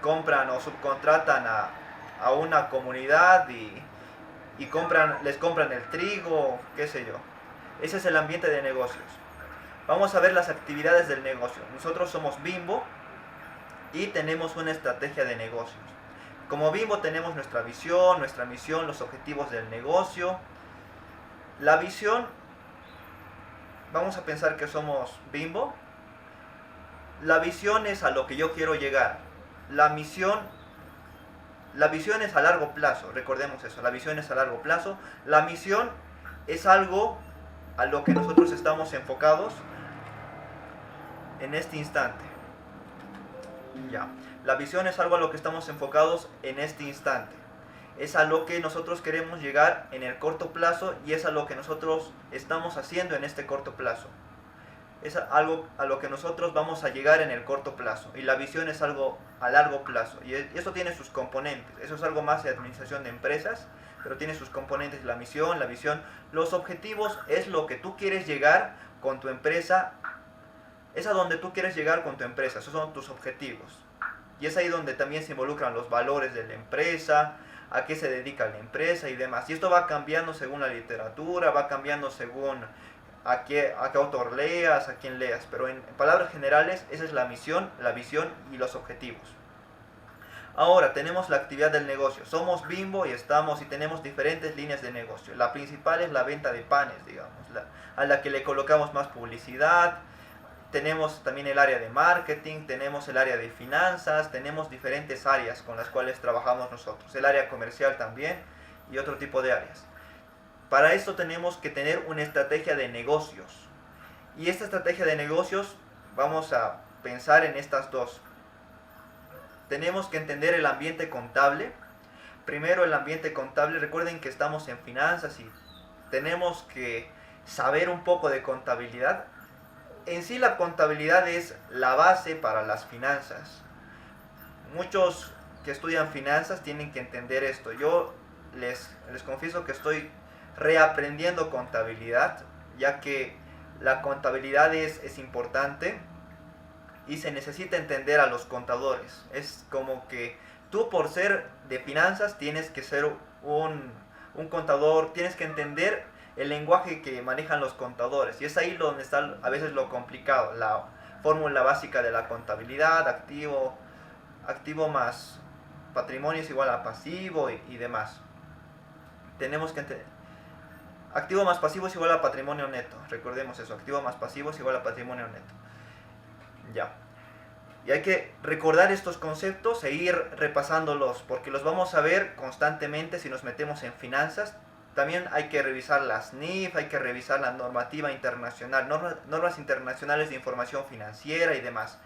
compran o subcontratan a una comunidad y les compran el trigo, qué sé yo. Ese es el ambiente de negocios. Vamos a ver las actividades del negocio. Nosotros somos Bimbo y tenemos una estrategia de negocios. Como Bimbo tenemos nuestra visión, nuestra misión, los objetivos del negocio. La visión, vamos a pensar que somos Bimbo. La visión es a lo que yo quiero llegar. La misión La visión es a largo plazo, recordemos eso, la visión es a largo plazo. La misión es algo a lo que nosotros estamos enfocados en este instante. Ya. La visión es algo a lo que estamos enfocados en este instante. Es a lo que nosotros queremos llegar en el corto plazo y es a lo que nosotros estamos haciendo en este corto plazo. Es algo a lo que nosotros vamos a llegar en el corto plazo. Y la visión es algo a largo plazo. Y eso tiene sus componentes. Eso es algo más de administración de empresas, pero tiene sus componentes: la misión, la visión. Los objetivos es lo que tú quieres llegar con tu empresa. Es a donde tú quieres llegar con tu empresa. Esos son tus objetivos. Y es ahí donde también se involucran los valores de la empresa, a qué se dedica la empresa y demás. Y esto va cambiando según la literatura, va cambiando según a qué autor leas, a quién leas. Pero en palabras generales, esa es la misión, la visión y los objetivos. Ahora tenemos la actividad del negocio. Somos Bimbo y tenemos diferentes líneas de negocio. La principal es la venta de panes, digamos, a la que le colocamos más publicidad. Tenemos también el área de marketing, tenemos el área de finanzas, tenemos diferentes áreas con las cuales trabajamos nosotros. El área comercial también y otro tipo de áreas. Para esto tenemos que tener una estrategia de negocios. Y esta estrategia de negocios vamos a pensar en estas dos. Tenemos que entender el ambiente contable. Primero, el ambiente contable. Recuerden que estamos en finanzas y tenemos que saber un poco de contabilidad. En sí, la contabilidad es la base para las finanzas. Muchos que estudian finanzas tienen que entender esto. Yo les confieso que estoy reaprendiendo contabilidad, ya que la contabilidad es importante y se necesita entender a los contadores. Es como que tú, por ser de finanzas, tienes que ser un contador, tienes que entender el lenguaje que manejan los contadores. Y es ahí donde está a veces lo complicado. La fórmula básica de la contabilidad: activo más patrimonio es igual a pasivo y demás. Tenemos que entender. Activo más pasivo es igual a patrimonio neto. Recordemos eso. Activo más pasivo es igual a patrimonio neto. Ya. Y hay que recordar estos conceptos e ir repasándolos, porque los vamos a ver constantemente si nos metemos en finanzas. También hay que revisar las NIF, hay que revisar la normativa internacional, normas internacionales de información financiera y demás.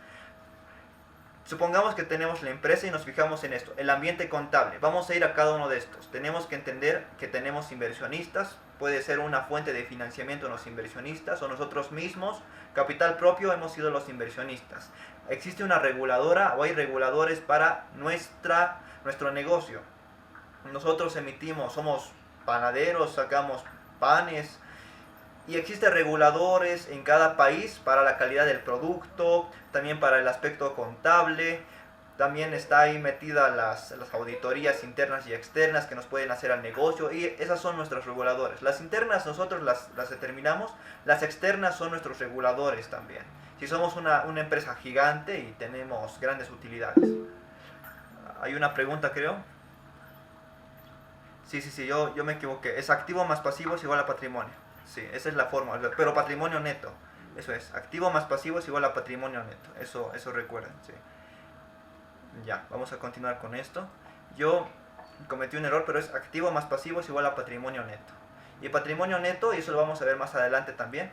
Supongamos que tenemos la empresa y nos fijamos en esto, el ambiente contable. Vamos a ir a cada uno de estos. Tenemos que entender que tenemos inversionistas, puede ser una fuente de financiamiento los inversionistas o nosotros mismos, capital propio, hemos sido los inversionistas. Existe una reguladora o hay reguladores para nuestro negocio. Nosotros somos panaderos, sacamos panes y existen reguladores en cada país para la calidad del producto, también para el aspecto contable. También está ahí metida las auditorías internas y externas que nos pueden hacer al negocio, y esas son nuestros reguladores. Las internas nosotros las determinamos, las externas son nuestros reguladores también. Si somos una empresa gigante y tenemos grandes utilidades. Hay una pregunta, creo. Sí, yo me equivoqué. Es activo más pasivo es igual a patrimonio. Sí, esa es la forma. Pero patrimonio neto. Eso es. Activo más pasivo es igual a patrimonio neto. Eso recuerden, sí. Ya, vamos a continuar con esto. Yo cometí un error, pero es activo más pasivo es igual a patrimonio neto. Y patrimonio neto, y eso lo vamos a ver más adelante también.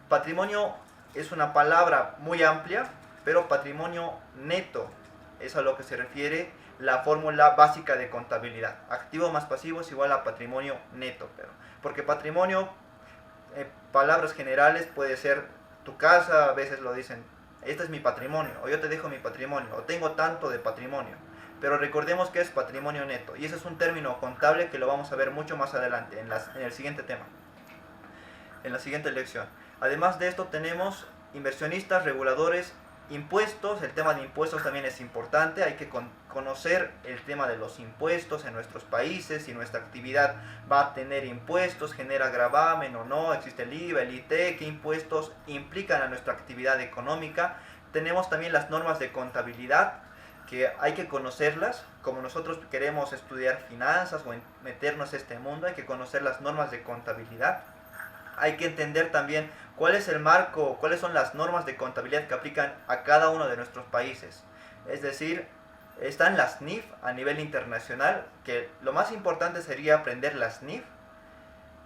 Patrimonio es una palabra muy amplia, pero patrimonio neto es a lo que se refiere la fórmula básica de contabilidad. Activo más pasivo es igual a patrimonio neto. Porque patrimonio, palabras generales, puede ser tu casa, a veces lo dicen, este es mi patrimonio, o yo te dejo mi patrimonio, o tengo tanto de patrimonio. Pero recordemos que es patrimonio neto, y ese es un término contable que lo vamos a ver mucho más adelante, en el siguiente tema, en la siguiente lección. Además de esto tenemos inversionistas, reguladores, impuestos. El tema de impuestos también es importante. Hay que conocer el tema de los impuestos en nuestros países, si nuestra actividad va a tener impuestos, genera gravamen o no, existe el IVA, el IT, qué impuestos implican a nuestra actividad económica. Tenemos también las normas de contabilidad, que hay que conocerlas. Como nosotros queremos estudiar finanzas o meternos a este mundo, hay que conocer las normas de contabilidad. Hay que entender también cuál es el marco, cuáles son las normas de contabilidad que aplican a cada uno de nuestros países. Es decir, Están las NIF a nivel internacional, que lo más importante sería aprender las NIF,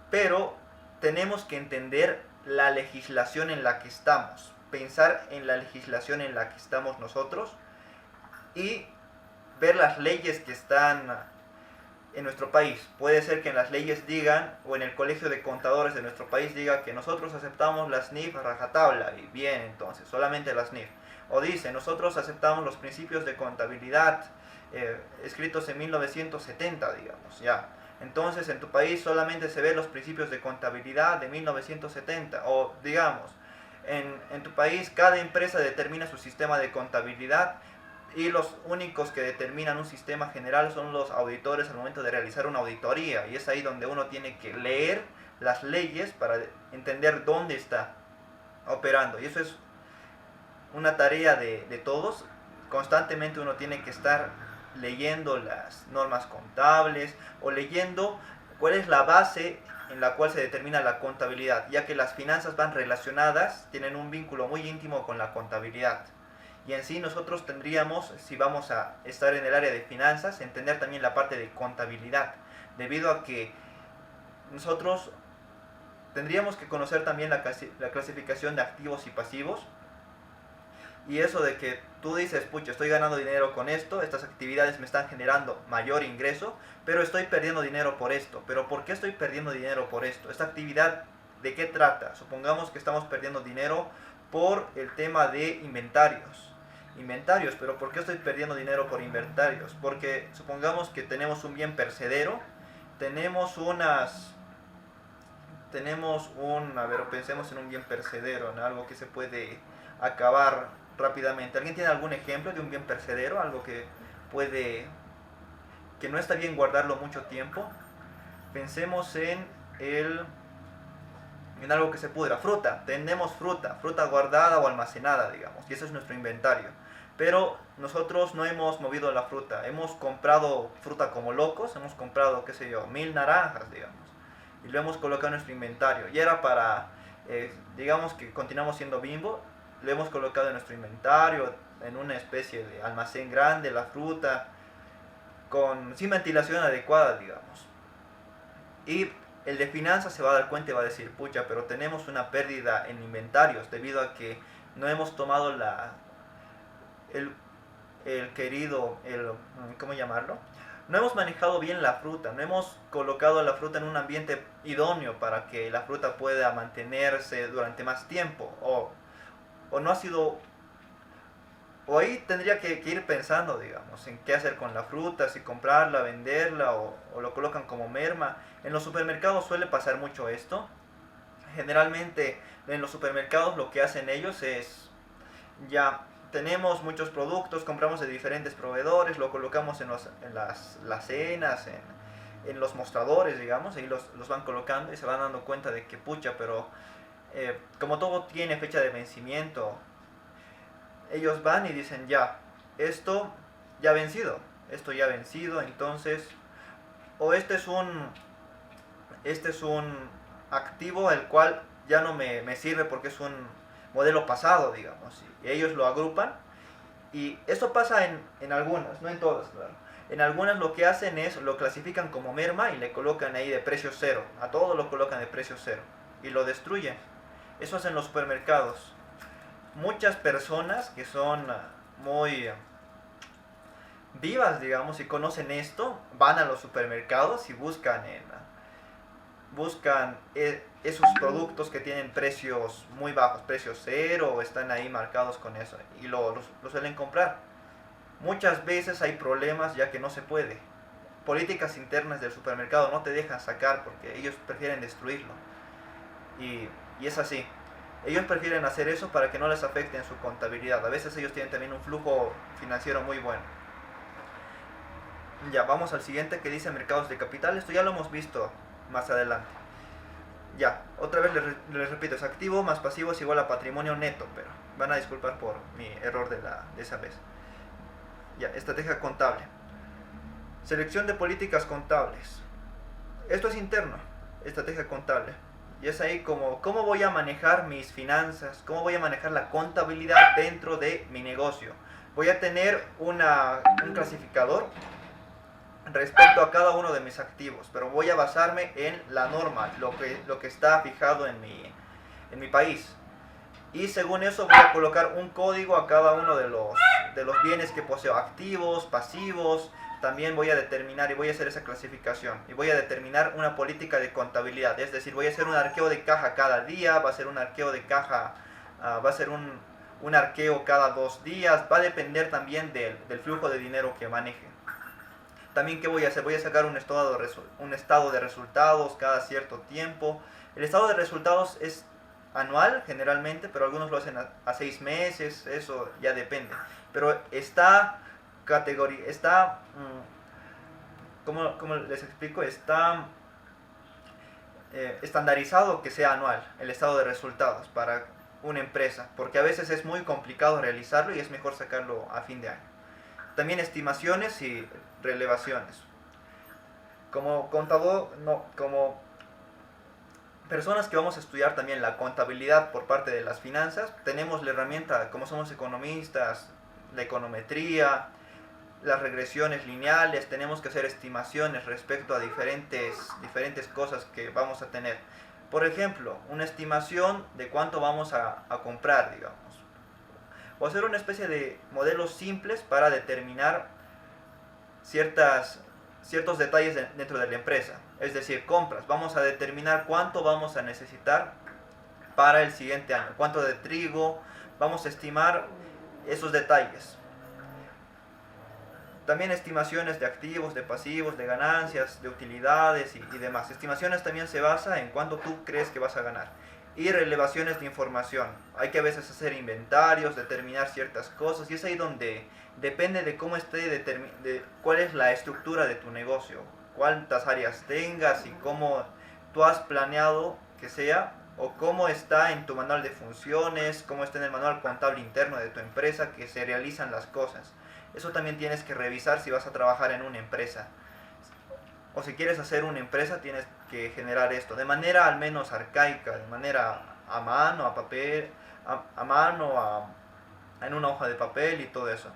pero tenemos que entender la legislación en la que estamos, pensar en la legislación en la que estamos nosotros y ver las leyes que están en nuestro país. Puede ser que en las leyes digan, o en el colegio de contadores de nuestro país diga que nosotros aceptamos las NIF a rajatabla, y bien, entonces, solamente las NIF. O dice, nosotros aceptamos los principios de contabilidad escritos en 1970, digamos, ya. Entonces, en tu país solamente se ven los principios de contabilidad de 1970, o digamos, en tu país cada empresa determina su sistema de contabilidad, y los únicos que determinan un sistema general son los auditores al momento de realizar una auditoría, y es ahí donde uno tiene que leer las leyes para entender dónde está operando, y eso es una tarea de todos. Constantemente uno tiene que estar leyendo las normas contables o leyendo cuál es la base en la cual se determina la contabilidad, ya que las finanzas van relacionadas, tienen un vínculo muy íntimo con la contabilidad. Y en sí nosotros tendríamos, si vamos a estar en el área de finanzas, entender también la parte de contabilidad, debido a que nosotros tendríamos que conocer también la clasificación de activos y pasivos. Y eso de que tú dices, pucha, estoy ganando dinero con esto, estas actividades me están generando mayor ingreso, pero estoy perdiendo dinero por esto. ¿Pero por qué estoy perdiendo dinero por esto? ¿Esta actividad de qué trata? Supongamos que estamos perdiendo dinero por el tema de inventarios. Inventarios, pero ¿por qué estoy perdiendo dinero por inventarios? Porque supongamos que tenemos un bien perecedero, pensemos en un bien perecedero, en algo que se puede acabar rápidamente. ¿Alguien tiene algún ejemplo de un bien perecedero? Algo que no está bien guardarlo mucho tiempo. Pensemos en algo que se pudra. Fruta. Tenemos fruta guardada o almacenada, digamos, y eso es nuestro inventario. Pero nosotros no hemos movido la fruta. Hemos comprado fruta como locos. Hemos comprado, 1000 naranjas, digamos, y lo hemos colocado en nuestro inventario. Y era para, digamos que continuamos siendo Bimbo, lo hemos colocado en nuestro inventario, en una especie de almacén grande, la fruta, sin ventilación adecuada, digamos. Y el de finanzas se va a dar cuenta y va a decir, pucha, pero tenemos una pérdida en inventarios debido a que no hemos tomado ¿cómo llamarlo? No hemos manejado bien la fruta, no hemos colocado la fruta en un ambiente idóneo para que la fruta pueda mantenerse durante más tiempo, o no ha sido, o ahí tendría que ir pensando, digamos, en qué hacer con la fruta, si comprarla, venderla, o lo colocan como merma. En los supermercados suele pasar mucho esto. Generalmente en los supermercados lo que hacen ellos es, ya tenemos muchos productos, compramos de diferentes proveedores, lo colocamos en las cenas, en los mostradores, digamos, ahí los van colocando y se van dando cuenta de que, pucha, pero como todo tiene fecha de vencimiento, ellos van y dicen, ya, esto ya ha vencido, entonces, o este es un activo el cual ya no me sirve porque es un modelo pasado, digamos, y ellos lo agrupan. Y esto pasa en algunas, no en todas, claro. En algunas lo que hacen es, lo clasifican como merma y le colocan ahí de precio cero, a todo lo colocan de precio cero y lo destruyen. Eso es en los supermercados. Muchas personas que son muy vivas, digamos, y conocen esto, van a los supermercados y buscan esos productos que tienen precios muy bajos, precios cero, están ahí marcados con eso, y lo suelen comprar. Muchas veces hay problemas ya que no se puede. Políticas internas del supermercado no te dejan sacar porque ellos prefieren destruirlo. Y es así. Ellos prefieren hacer eso para que no les afecte en su contabilidad. A veces ellos tienen también un flujo financiero muy bueno. Ya, vamos al siguiente que dice mercados de capital. Esto ya lo hemos visto más adelante. Ya, otra vez les repito, es activo más pasivo es igual a patrimonio neto, pero van a disculpar por mi error de esa vez. Ya, estrategia contable. Selección de políticas contables. Esto es interno, estrategia contable. Y es ahí como, ¿cómo voy a manejar mis finanzas? ¿Cómo voy a manejar la contabilidad dentro de mi negocio? voy a tener un clasificador respecto a cada uno de mis activos, pero voy a basarme en la norma, lo que está fijado en mi país. Y según eso voy a colocar un código a cada uno de los bienes que poseo, activos, pasivos. También voy a determinar y voy a hacer esa clasificación. Y voy a determinar una política de contabilidad. Es decir, voy a hacer un arqueo de caja cada día, va a ser un arqueo de caja, va a ser un arqueo cada 2 días. Va a depender también del flujo de dinero que maneje. También, ¿qué voy a hacer? Voy a sacar un estado de resultados cada cierto tiempo. El estado de resultados es anual generalmente, pero algunos lo hacen a 6 meses, eso ya depende. Pero está ¿cómo les explico? Está estandarizado que sea anual el estado de resultados para una empresa, porque a veces es muy complicado realizarlo y es mejor sacarlo a fin de año. También estimaciones y relevaciones. Como contador, no, como personas que vamos a estudiar también la contabilidad por parte de las finanzas, tenemos la herramienta, como somos economistas, la econometría, las regresiones lineales, tenemos que hacer estimaciones respecto a diferentes cosas que vamos a tener. Por ejemplo, una estimación de cuánto vamos a comprar, digamos. O hacer una especie de modelos simples para determinar ciertos detalles dentro de la empresa. Es decir, compras. Vamos a determinar cuánto vamos a necesitar para el siguiente año. Cuánto de trigo. Vamos a estimar esos detalles. También estimaciones de activos, de pasivos, de ganancias, de utilidades y demás. Estimaciones también se basa en cuánto tú crees que vas a ganar. Y relevaciones de información. Hay que a veces hacer inventarios, determinar ciertas cosas, y es ahí donde depende de cómo de cuál es la estructura de tu negocio, cuántas áreas tengas y cómo tú has planeado que sea, o cómo está en tu manual de funciones, cómo está en el manual contable interno de tu empresa que se realizan las cosas. Eso también tienes que revisar si vas a trabajar en una empresa. O si quieres hacer una empresa, tienes que generar esto de manera al menos arcaica, de manera a mano, a papel, en una hoja de papel y todo eso.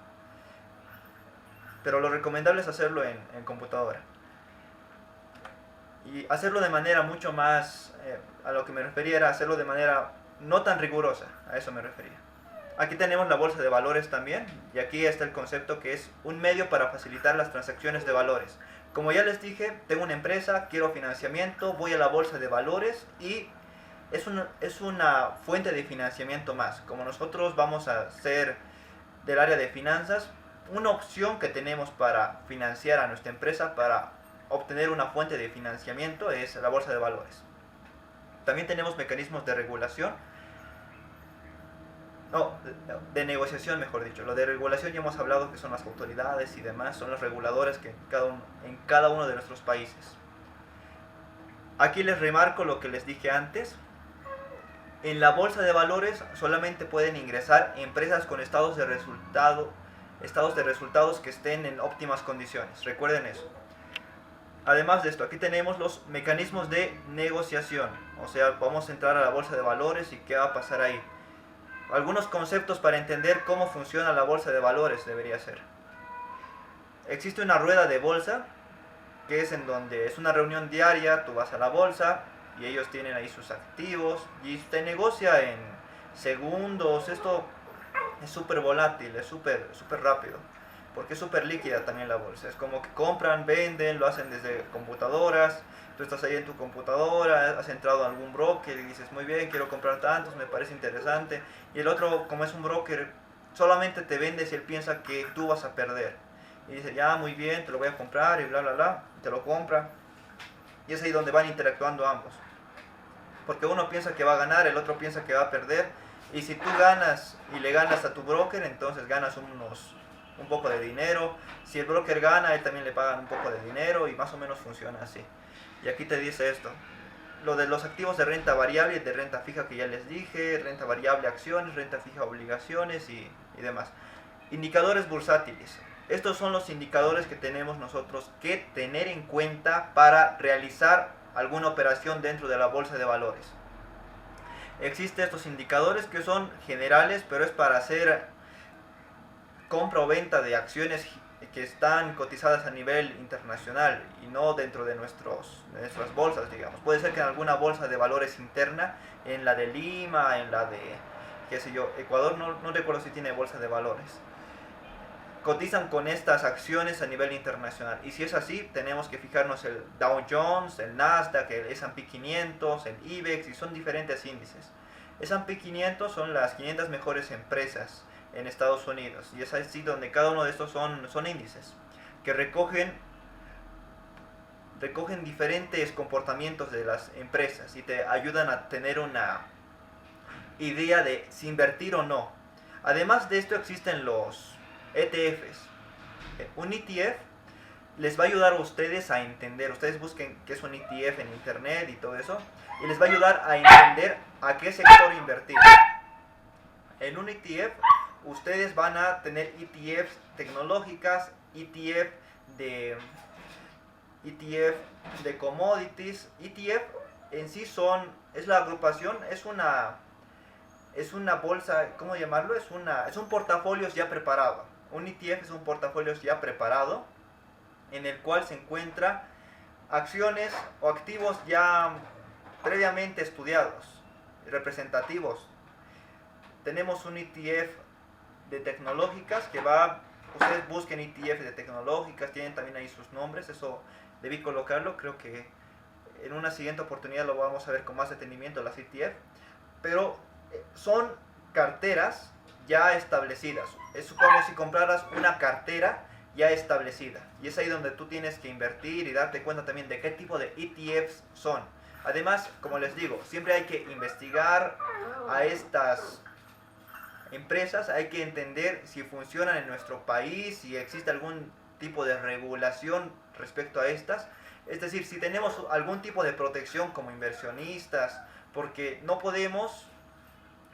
Pero lo recomendable es hacerlo en computadora. Y hacerlo de manera mucho más, a lo que me refería era hacerlo de manera no tan rigurosa, a eso me refería. Aquí tenemos la bolsa de valores también, y aquí está el concepto que es un medio para facilitar las transacciones de valores. Como ya les dije, tengo una empresa, quiero financiamiento, voy a la bolsa de valores y es una fuente de financiamiento más. Como nosotros vamos a ser del área de finanzas, una opción que tenemos para financiar a nuestra empresa, para obtener una fuente de financiamiento, es la bolsa de valores. También tenemos mecanismos de regulación, de negociación, mejor dicho. Lo de regulación ya hemos hablado que son las autoridades y demás, son los reguladores que en cada uno de nuestros países. Aquí les remarco lo que les dije antes. En la bolsa de valores solamente pueden ingresar empresas con estados de resultados que estén en óptimas condiciones. Recuerden eso. Además de esto, aquí tenemos los mecanismos de negociación. O sea, vamos a entrar a la bolsa de valores y qué va a pasar ahí. Algunos conceptos para entender cómo funciona la bolsa de valores debería ser. Existe una rueda de bolsa, que es en donde es una reunión diaria, tú vas a la bolsa y ellos tienen ahí sus activos y se negocia en segundos. Esto es súper volátil, es súper rápido, porque es súper líquida también la bolsa. Es como que compran, venden, lo hacen desde computadoras. Tú estás ahí en tu computadora, has entrado a algún broker y dices, muy bien, quiero comprar tantos, me parece interesante. Y el otro, como es un broker, solamente te vende si él piensa que tú vas a perder. Y dice, ya, muy bien, te lo voy a comprar y bla, bla, bla. Y te lo compra. Y es ahí donde van interactuando ambos. Porque uno piensa que va a ganar, el otro piensa que va a perder. Y si tú ganas y le ganas a tu broker, entonces ganas un poco de dinero. Si el broker gana, él también le pagan un poco de dinero y más o menos funciona así. Y aquí te dice esto, lo de los activos de renta variable y de renta fija que ya les dije, renta variable acciones, renta fija obligaciones y demás. Indicadores bursátiles. Estos son los indicadores que tenemos nosotros que tener en cuenta para realizar alguna operación dentro de la bolsa de valores. Existen estos indicadores que son generales, pero es para hacer compra o venta de acciones que están cotizadas a nivel internacional y no dentro de nuestras bolsas, digamos. Puede ser que en alguna bolsa de valores interna, en la de Lima, en la de, qué sé yo, Ecuador, no recuerdo si tiene bolsa de valores, cotizan con estas acciones a nivel internacional. Y si es así, tenemos que fijarnos el Dow Jones, el Nasdaq, el S&P 500, el IBEX, y son diferentes índices. S&P 500 son las 500 mejores empresas en Estados Unidos, y es así donde cada uno de estos son índices que recogen diferentes comportamientos de las empresas y te ayudan a tener una idea de si invertir o no. Además de esto existen los ETFs. Un ETF les va a ayudar a ustedes a entender, ustedes busquen qué es un ETF en internet y todo eso, y les va a ayudar a entender a qué sector invertir. En un ETF ustedes van a tener ETFs tecnológicas, ETF de commodities. ETF en sí es la agrupación, es una bolsa, ¿cómo llamarlo? Es un portafolio ya preparado. Un ETF es un portafolio ya preparado en el cual se encuentra acciones o activos ya previamente estudiados, representativos. Tenemos un ETF de tecnológicas ustedes busquen ETF de tecnológicas, tienen también ahí sus nombres, eso debí colocarlo, creo que en una siguiente oportunidad lo vamos a ver con más detenimiento, las ETF, pero son carteras ya establecidas, es como si compraras una cartera ya establecida, y es ahí donde tú tienes que invertir y darte cuenta también de qué tipo de ETFs son. Además, como les digo, siempre hay que investigar a estas empresas, hay que entender si funcionan en nuestro país, si existe algún tipo de regulación respecto a estas, es decir, si tenemos algún tipo de protección como inversionistas, porque no podemos,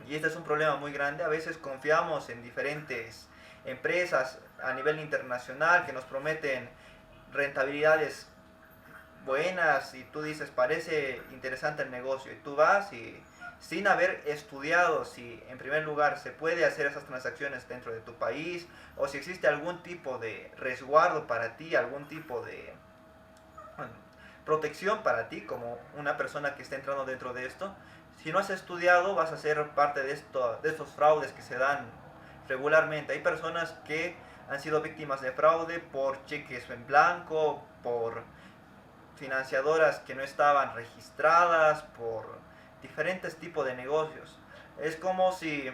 y este es un problema muy grande, a veces confiamos en diferentes empresas a nivel internacional que nos prometen rentabilidades buenas y tú dices, parece interesante el negocio, y tú vas y sin haber estudiado si en primer lugar se puede hacer esas transacciones dentro de tu país o si existe algún tipo de resguardo para ti, algún tipo de protección para ti como una persona que está entrando dentro de esto. Si no has estudiado, vas a ser parte de estos fraudes que se dan regularmente. Hay personas que han sido víctimas de fraude por cheques en blanco, por financiadoras que no estaban registradas, por diferentes tipos de negocios. Es como si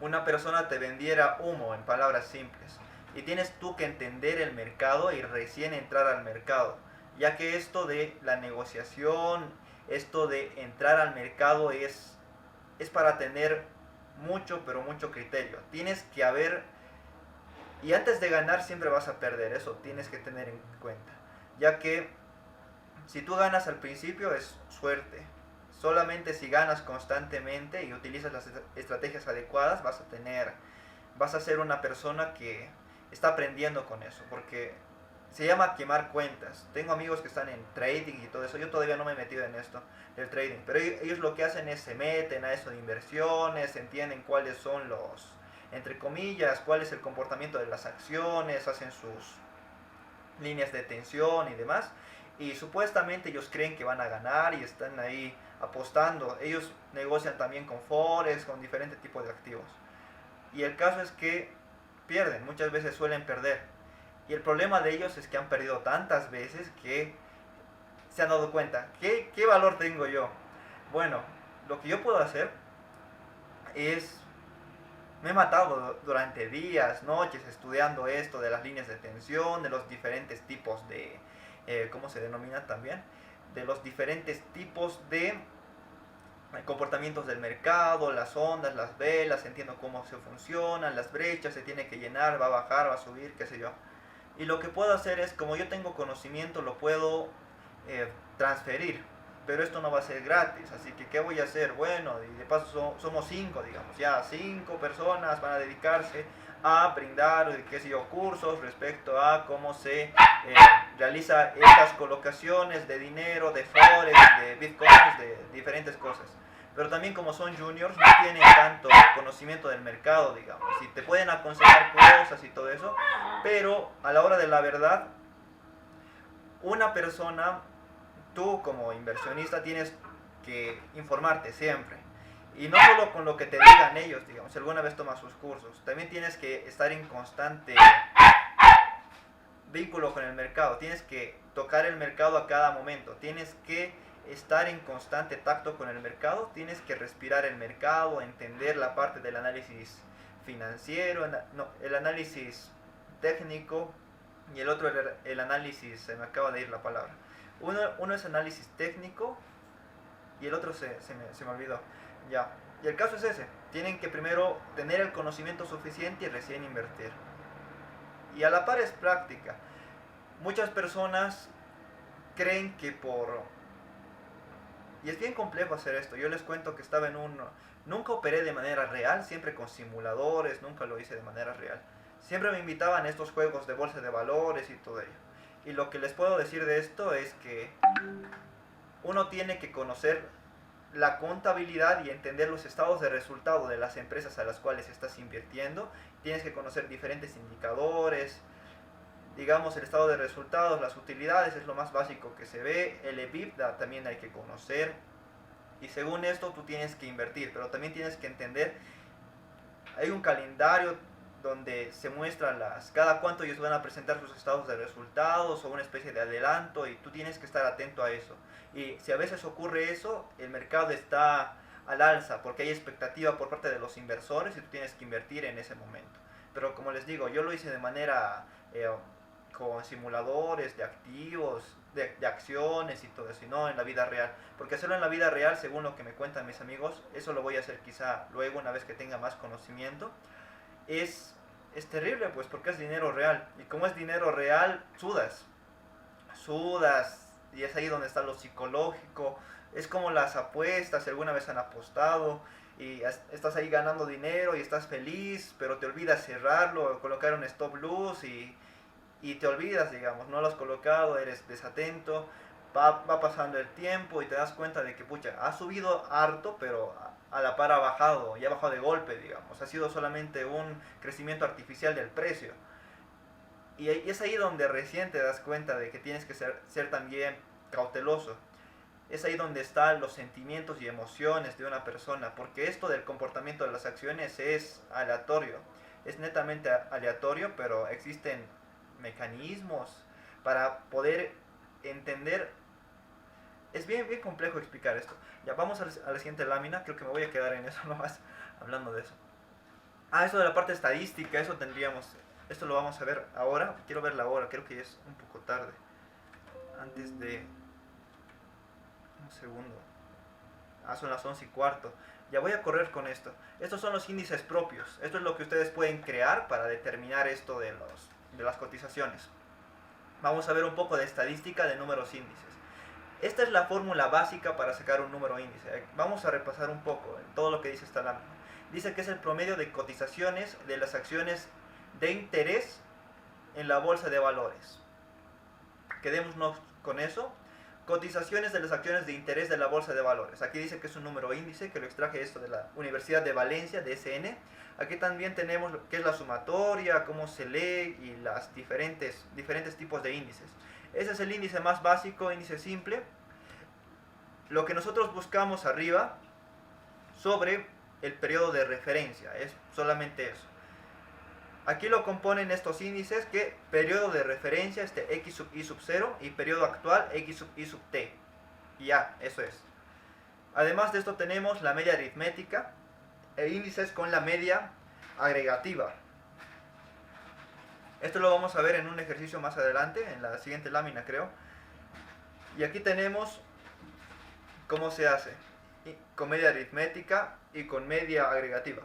una persona te vendiera humo, en palabras simples, y tienes tú que entender el mercado y recién entrar al mercado, ya que esto de la negociación, esto de entrar al mercado es para tener mucho, pero mucho criterio. Tienes que haber, y antes de ganar siempre vas a perder, eso tienes que tener en cuenta, ya que si tú ganas al principio es suerte. Solamente si ganas constantemente y utilizas las estrategias adecuadas vas a ser una persona que está aprendiendo con eso, porque se llama quemar cuentas. Tengo amigos que están en trading y todo eso, yo todavía no me he metido en esto del trading, pero ellos lo que hacen es se meten a eso de inversiones, entienden cuáles son entre comillas, cuál es el comportamiento de las acciones, hacen sus líneas de tensión y demás, y supuestamente ellos creen que van a ganar y están ahí apostando. Ellos negocian también con forex, con diferentes tipos de activos, y el caso es que pierden, muchas veces suelen perder, y el problema de ellos es que han perdido tantas veces que se han dado cuenta, ¿qué valor tengo yo? Bueno, lo que yo puedo hacer es, me he matado durante días, noches estudiando esto de las líneas de tensión, de los diferentes tipos de, ¿cómo se denomina también? De los diferentes tipos de comportamientos del mercado, las ondas, las velas, entiendo cómo se funcionan, las brechas, se tiene que llenar, va a bajar, va a subir, qué sé yo. Y lo que puedo hacer es, como yo tengo conocimiento, lo puedo transferir, pero esto no va a ser gratis, así que ¿qué voy a hacer? Bueno, y de paso somos 5, digamos, ya 5 personas van a dedicarse a brindar, qué sé yo, cursos respecto a cómo se realiza estas colocaciones de dinero, de forex, de bitcoins, de diferentes cosas. pero también como son juniors no tienen tanto conocimiento del mercado, digamos, y te pueden aconsejar cosas y todo eso, pero a la hora de la verdad, una persona, tú como inversionista tienes que informarte siempre. Y no solo con lo que te digan ellos, digamos, si alguna vez tomas sus cursos, también tienes que estar en constante vínculo con el mercado, tienes que tocar el mercado a cada momento, tienes que estar en constante tacto con el mercado, tienes que respirar el mercado, entender la parte del análisis financiero, el análisis técnico y el otro el análisis, se me acaba de ir la palabra. Uno es análisis técnico y el otro se me olvidó. Ya. Y el caso es ese, tienen que primero tener el conocimiento suficiente y recién invertir. Y a la par es práctica. Muchas personas creen que y es bien complejo hacer esto. Yo les cuento que estaba nunca operé de manera real, siempre con simuladores, nunca lo hice de manera real. Siempre me invitaban a estos juegos de bolsa de valores y todo ello. Y lo que les puedo decir de esto es que uno tiene que conocer la contabilidad y entender los estados de resultado de las empresas a las cuales estás invirtiendo. Tienes que conocer diferentes indicadores, digamos el estado de resultados, las utilidades es lo más básico que se ve, el EBITDA también hay que conocer, y según esto tú tienes que invertir, pero también tienes que entender, hay un calendario donde se muestran cada cuánto ellos van a presentar sus estados de resultados o una especie de adelanto, y tú tienes que estar atento a eso. Y si a veces ocurre eso, el mercado está al alza porque hay expectativa por parte de los inversores y tú tienes que invertir en ese momento. Pero como les digo, yo lo hice de manera con simuladores de activos, de acciones y todo eso, y no en la vida real. Porque hacerlo en la vida real, según lo que me cuentan mis amigos, eso lo voy a hacer quizá luego una vez que tenga más conocimiento, es terrible, pues, porque es dinero real. Y como es dinero real, sudas, y es ahí donde está lo psicológico. Es como las apuestas, si alguna vez han apostado y estás ahí ganando dinero y estás feliz, pero te olvidas cerrarlo, colocar un stop loss y te olvidas, digamos, no lo has colocado, eres desatento, va pasando el tiempo y te das cuenta de que, pucha, ha subido harto, pero a la par ha bajado, y ha bajado de golpe, digamos, ha sido solamente un crecimiento artificial del precio. Y es ahí donde recién te das cuenta de que tienes que ser también cauteloso. Es ahí donde están los sentimientos y emociones de una persona, porque esto del comportamiento de las acciones es aleatorio, es netamente aleatorio, pero existen mecanismos para poder entender. Es bien complejo explicar esto. Ya vamos a la siguiente lámina, creo que me voy a quedar en eso nomás, hablando de eso. Eso de la parte estadística, esto lo vamos a ver ahora, quiero verla ahora, creo que ya es un poco tarde. Antes de... Un segundo. Son las 11:15. Ya voy a correr con esto. Estos son los índices propios. Esto es lo que ustedes pueden crear para determinar esto de las cotizaciones. Vamos a ver un poco de estadística de números índices. Esta es la fórmula básica para sacar un número índice. Vamos a repasar un poco todo lo que dice esta lámina. Dice que es el promedio de cotizaciones de las acciones de interés en la bolsa de valores. Quedémonos con eso. Cotizaciones de las acciones de interés de la bolsa de valores. Aquí dice que es un número índice, que lo extraje esto de la Universidad de Valencia, de SN. Aquí también tenemos qué es la sumatoria, cómo se lee y las diferentes tipos de índices. Ese es el índice más básico, índice simple. Lo que nosotros buscamos arriba sobre el periodo de referencia, es solamente eso. Aquí lo componen estos índices, que periodo de referencia, X sub I sub 0, y periodo actual, X sub I sub T. Y ya, eso es. Además de esto tenemos la media aritmética e índices con la media agregativa. Esto lo vamos a ver en un ejercicio más adelante, en la siguiente lámina creo. Y aquí tenemos cómo se hace, con media aritmética y con media agregativa.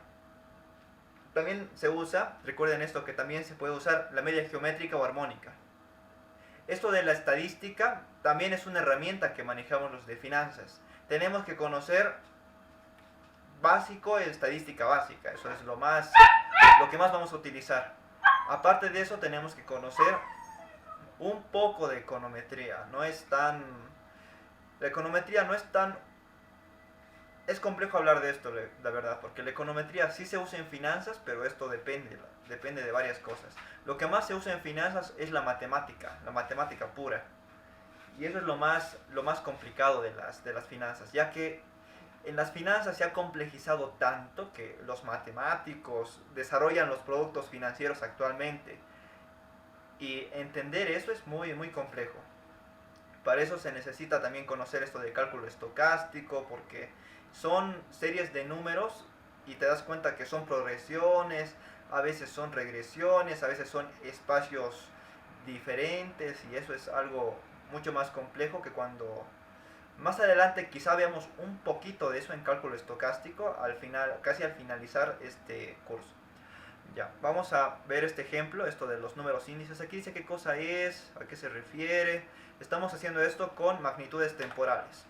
También se usa, recuerden esto, que también se puede usar la media geométrica o armónica. Esto de la estadística también es una herramienta que manejamos los de finanzas. Tenemos que conocer básico y estadística básica, eso es lo que más vamos a utilizar. Aparte de eso tenemos que conocer un poco de econometría. La econometría no es tan es complejo hablar de esto, la verdad, porque la econometría sí se usa en finanzas, pero esto depende de varias cosas. Lo que más se usa en finanzas es la matemática pura. Y eso es lo más complicado de las finanzas, ya que en las finanzas se ha complejizado tanto que los matemáticos desarrollan los productos financieros actualmente. Y entender eso es muy complejo. Para eso se necesita también conocer esto de cálculo estocástico, porque son series de números y te das cuenta que son progresiones, a veces son regresiones, a veces son espacios diferentes, y eso es algo mucho más complejo que cuando más adelante quizá veamos un poquito de eso en cálculo estocástico al final, casi al finalizar este curso. Ya, vamos a ver este ejemplo, esto de los números índices. Aquí dice qué cosa es, a qué se refiere. Estamos haciendo esto con magnitudes temporales.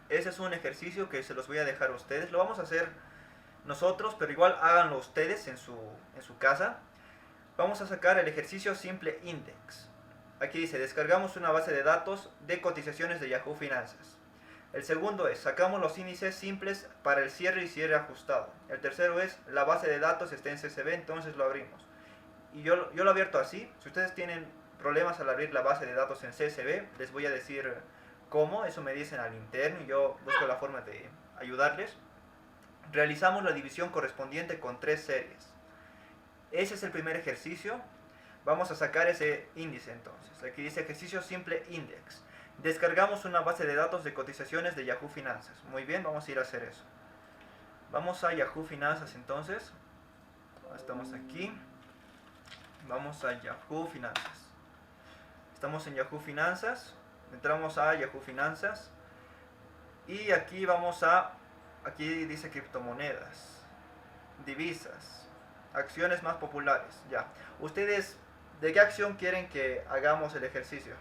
Ese es un ejercicio que se los voy a dejar a ustedes. Lo vamos a hacer nosotros, pero igual háganlo ustedes en su casa. Vamos a sacar el ejercicio simple index. Aquí dice, descargamos una base de datos de cotizaciones de Yahoo Finanzas. El segundo es, sacamos los índices simples para el cierre y cierre ajustado. El tercero es, la base de datos está en CSV, entonces lo abrimos. Y yo lo he abierto así. Si ustedes tienen problemas al abrir la base de datos en CSV, les voy a decir cómo. Eso me dicen al interno y yo busco la forma de ayudarles. Realizamos la división correspondiente con 3 series. Ese es el primer ejercicio. Vamos a sacar ese índice entonces. Aquí dice ejercicio simple index. Descargamos una base de datos de cotizaciones de Yahoo Finanzas. Muy bien, vamos a ir a hacer eso. Vamos a Yahoo Finanzas entonces. Estamos aquí. Vamos a Yahoo Finanzas. Estamos en Yahoo Finanzas. Entramos a Yahoo Finanzas. Y aquí aquí dice criptomonedas, divisas, acciones más populares. Ya. Ustedes, ¿de qué acción quieren que hagamos el ejercicio?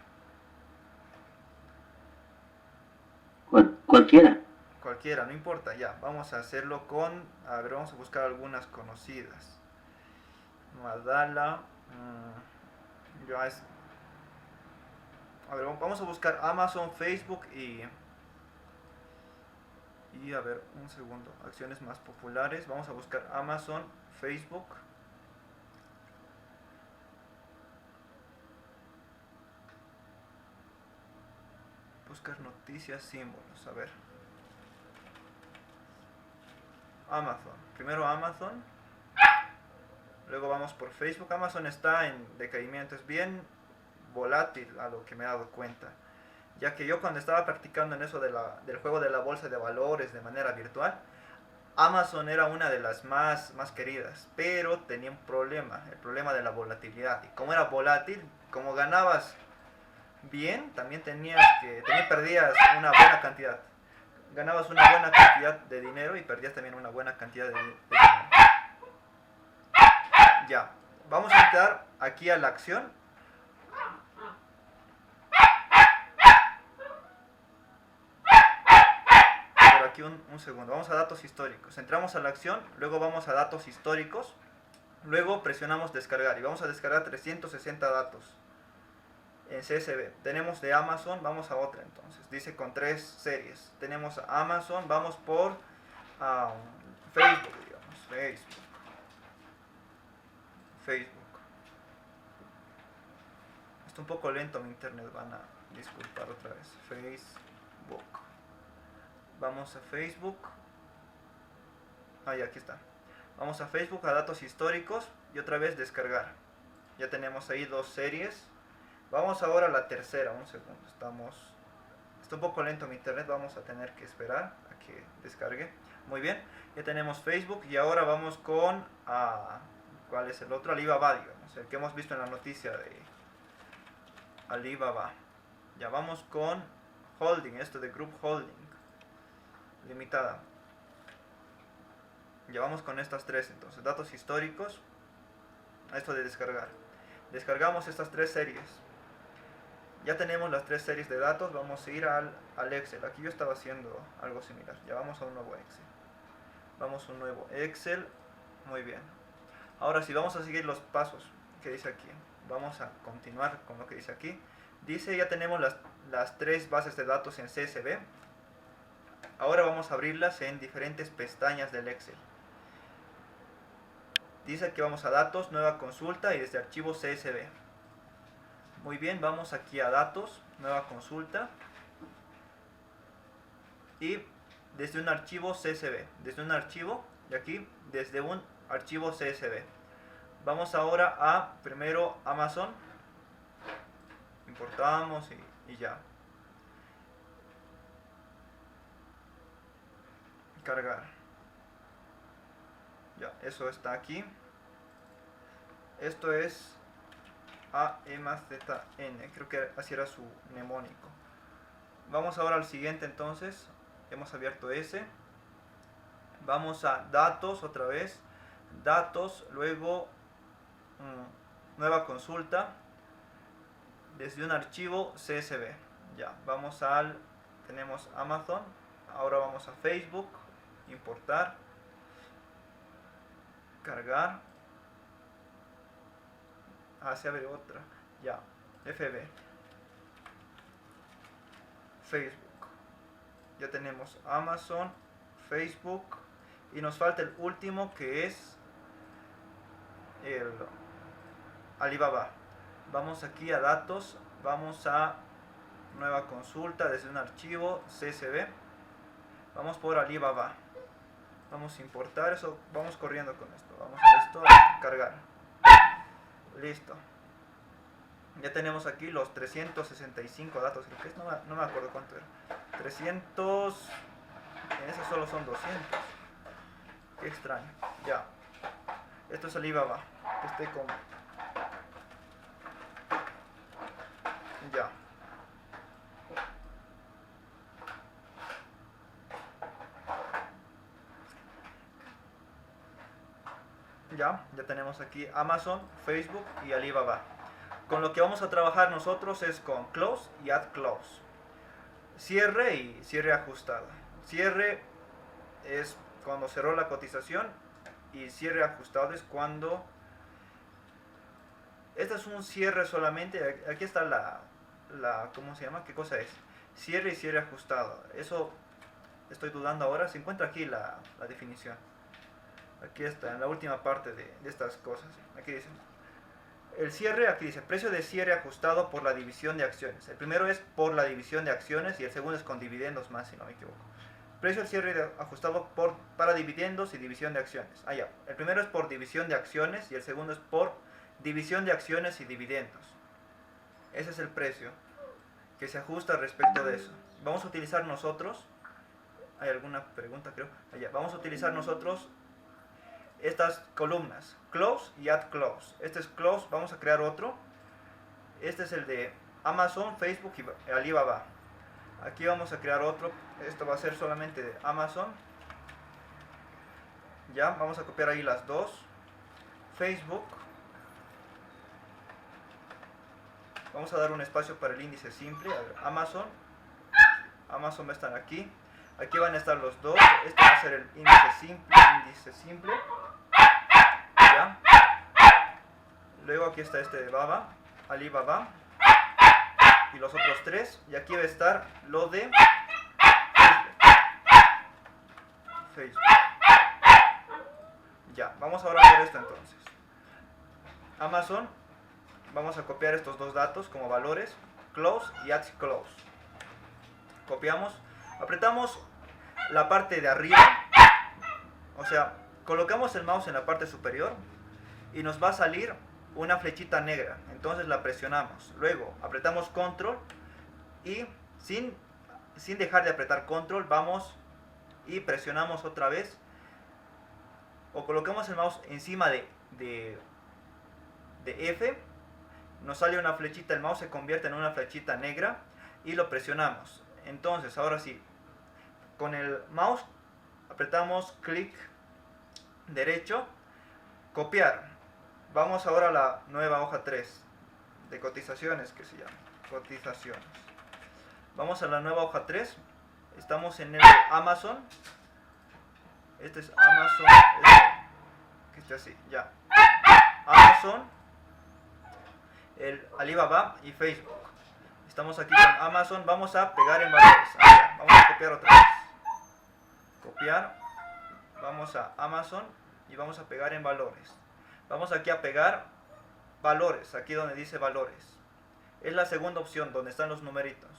Cualquiera. Cualquiera, no importa, ya. Vamos a hacerlo con... A ver, vamos a buscar algunas conocidas. Madala. Ya es... A ver, vamos a buscar Amazon, Facebook y... Y a ver, un segundo. Acciones más populares. Vamos a buscar Amazon, Facebook. Buscar noticias, símbolos. A ver. Amazon. Primero Amazon. Luego vamos por Facebook. Amazon está en decaimiento. Es bien volátil a lo que me he dado cuenta. Ya que yo cuando estaba practicando en eso del juego de la bolsa de valores de manera virtual, Amazon era una de las más queridas, pero tenía un problema, el problema de la volatilidad. Y como era volátil, como ganabas bien, también perdías una buena cantidad. Ganabas una buena cantidad de dinero y perdías también una buena cantidad de dinero. Ya, vamos a entrar aquí a la acción. Aquí un segundo, vamos a datos históricos. Entramos a la acción, luego vamos a datos históricos, luego presionamos descargar y vamos a descargar 360 datos en CSV. Tenemos de Amazon, vamos a otra entonces. Dice con 3 series. Tenemos a Amazon, vamos por Facebook, digamos. Facebook. Está un poco lento mi internet, van a disculpar otra vez. Facebook. Vamos a Facebook. Aquí está. Vamos a Facebook, a datos históricos y otra vez descargar. Ya tenemos ahí 2 series. Vamos ahora a la tercera, un segundo. Está un poco lento mi internet, vamos a tener que esperar a que descargue. Muy bien, ya tenemos Facebook y ahora vamos con ¿cuál es el otro? Alibaba, digamos, el que hemos visto en la noticia de Alibaba. Ya vamos con Holding, esto de Group Holding Limitada. Ya vamos con estas 3 entonces, datos históricos, esto de descargar. Descargamos estas 3 series. Ya tenemos las 3 series de datos, vamos a ir al Excel. Aquí yo estaba haciendo algo similar. Ya vamos a un nuevo Excel. Vamos a un nuevo Excel. Muy bien. Ahora sí, vamos a seguir los pasos que dice aquí. Vamos a continuar con lo que dice aquí. Dice, ya tenemos las 3 bases de datos en CSV. Ahora vamos a abrirlas en diferentes pestañas del Excel. Dice que vamos a datos, nueva consulta y desde archivo CSV. Muy bien, vamos aquí a datos, nueva consulta y desde un archivo CSV, desde un archivo y aquí desde un archivo CSV. Vamos ahora a primero Amazon, importamos y ya. Cargar. Ya, eso está aquí. Esto es AMZN, creo que así era su mnemónico. Vamos ahora al siguiente entonces. Hemos abierto ese. Vamos a datos otra vez. Datos, luego nueva consulta. Desde un archivo CSV. Ya, vamos al... Tenemos Amazon. Ahora vamos a Facebook. Importar. Cargar. Se abre otra. Ya. FB. Facebook. Ya tenemos Amazon, Facebook. Y nos falta el último que es el Alibaba. Vamos aquí a datos. Vamos a nueva consulta desde un archivo CSV. Vamos por Alibaba. Vamos a importar eso. Vamos corriendo con esto. Vamos a esto. Cargar. Listo. Ya tenemos aquí los 365 datos. Creo que es, no me acuerdo cuánto era. 300. En ese solo son 200. Qué extraño. Ya. Esto es Alibaba. Que esté con. Ya. Ya tenemos aquí Amazon, Facebook y Alibaba. Con lo que vamos a trabajar nosotros es con close y add close. Cierre y cierre ajustado. Cierre es cuando cerró la cotización y cierre ajustado es cuando... Este es un cierre solamente. Aquí está ¿cómo se llama? ¿Qué cosa es? Cierre y cierre ajustado. Eso estoy dudando ahora. Se encuentra aquí la definición. Aquí está, en la última parte de estas cosas. Aquí dice, el cierre, aquí dice, precio de cierre ajustado por la división de acciones. El primero es por la división de acciones y el segundo es con dividendos más, si no me equivoco. Precio del cierre ajustado para dividendos y división de acciones. Ya. El primero es por división de acciones y el segundo es por división de acciones y dividendos. Ese es el precio que se ajusta respecto de eso. Vamos a utilizar nosotros, ¿hay alguna pregunta creo? Ya. Vamos a utilizar nosotros estas columnas, close y add close. Este es close, vamos a crear otro. Este es el de Amazon, Facebook y Alibaba. Aquí vamos a crear otro. Esto va a ser solamente de Amazon. Ya, vamos a copiar ahí las dos. Facebook. Vamos a dar un espacio para el índice simple. A ver, Amazon. Amazon va a estar aquí. Aquí van a estar los dos. Este va a ser el índice simple. ¿Ya? Luego aquí está este de Baba, Alibaba. Y los otros tres. Y aquí va a estar lo de Facebook. Ya, vamos ahora a ver esto entonces. Amazon. Vamos a copiar estos dos datos como valores. Close y add close. Copiamos. Apretamos la parte de arriba, o sea, colocamos el mouse en la parte superior y nos va a salir una flechita negra, entonces la presionamos. Luego apretamos control y sin dejar de apretar control vamos y presionamos otra vez, o colocamos el mouse encima de F, nos sale una flechita, el mouse se convierte en una flechita negra y lo presionamos. Entonces ahora sí, con el mouse apretamos clic derecho, copiar. Vamos ahora a la nueva hoja 3 de cotizaciones, que se llama cotizaciones. Vamos a la nueva hoja 3. Estamos en el de Amazon. Este es Amazon. Que esté así, ya. Amazon, el Alibaba y Facebook. Estamos aquí con Amazon. Vamos a pegar en valores. Vamos a copiar otra vez. Copiar. Vamos a Amazon y vamos a pegar en valores. Vamos aquí a pegar valores, aquí donde dice valores. Es la segunda opción, donde están los numeritos.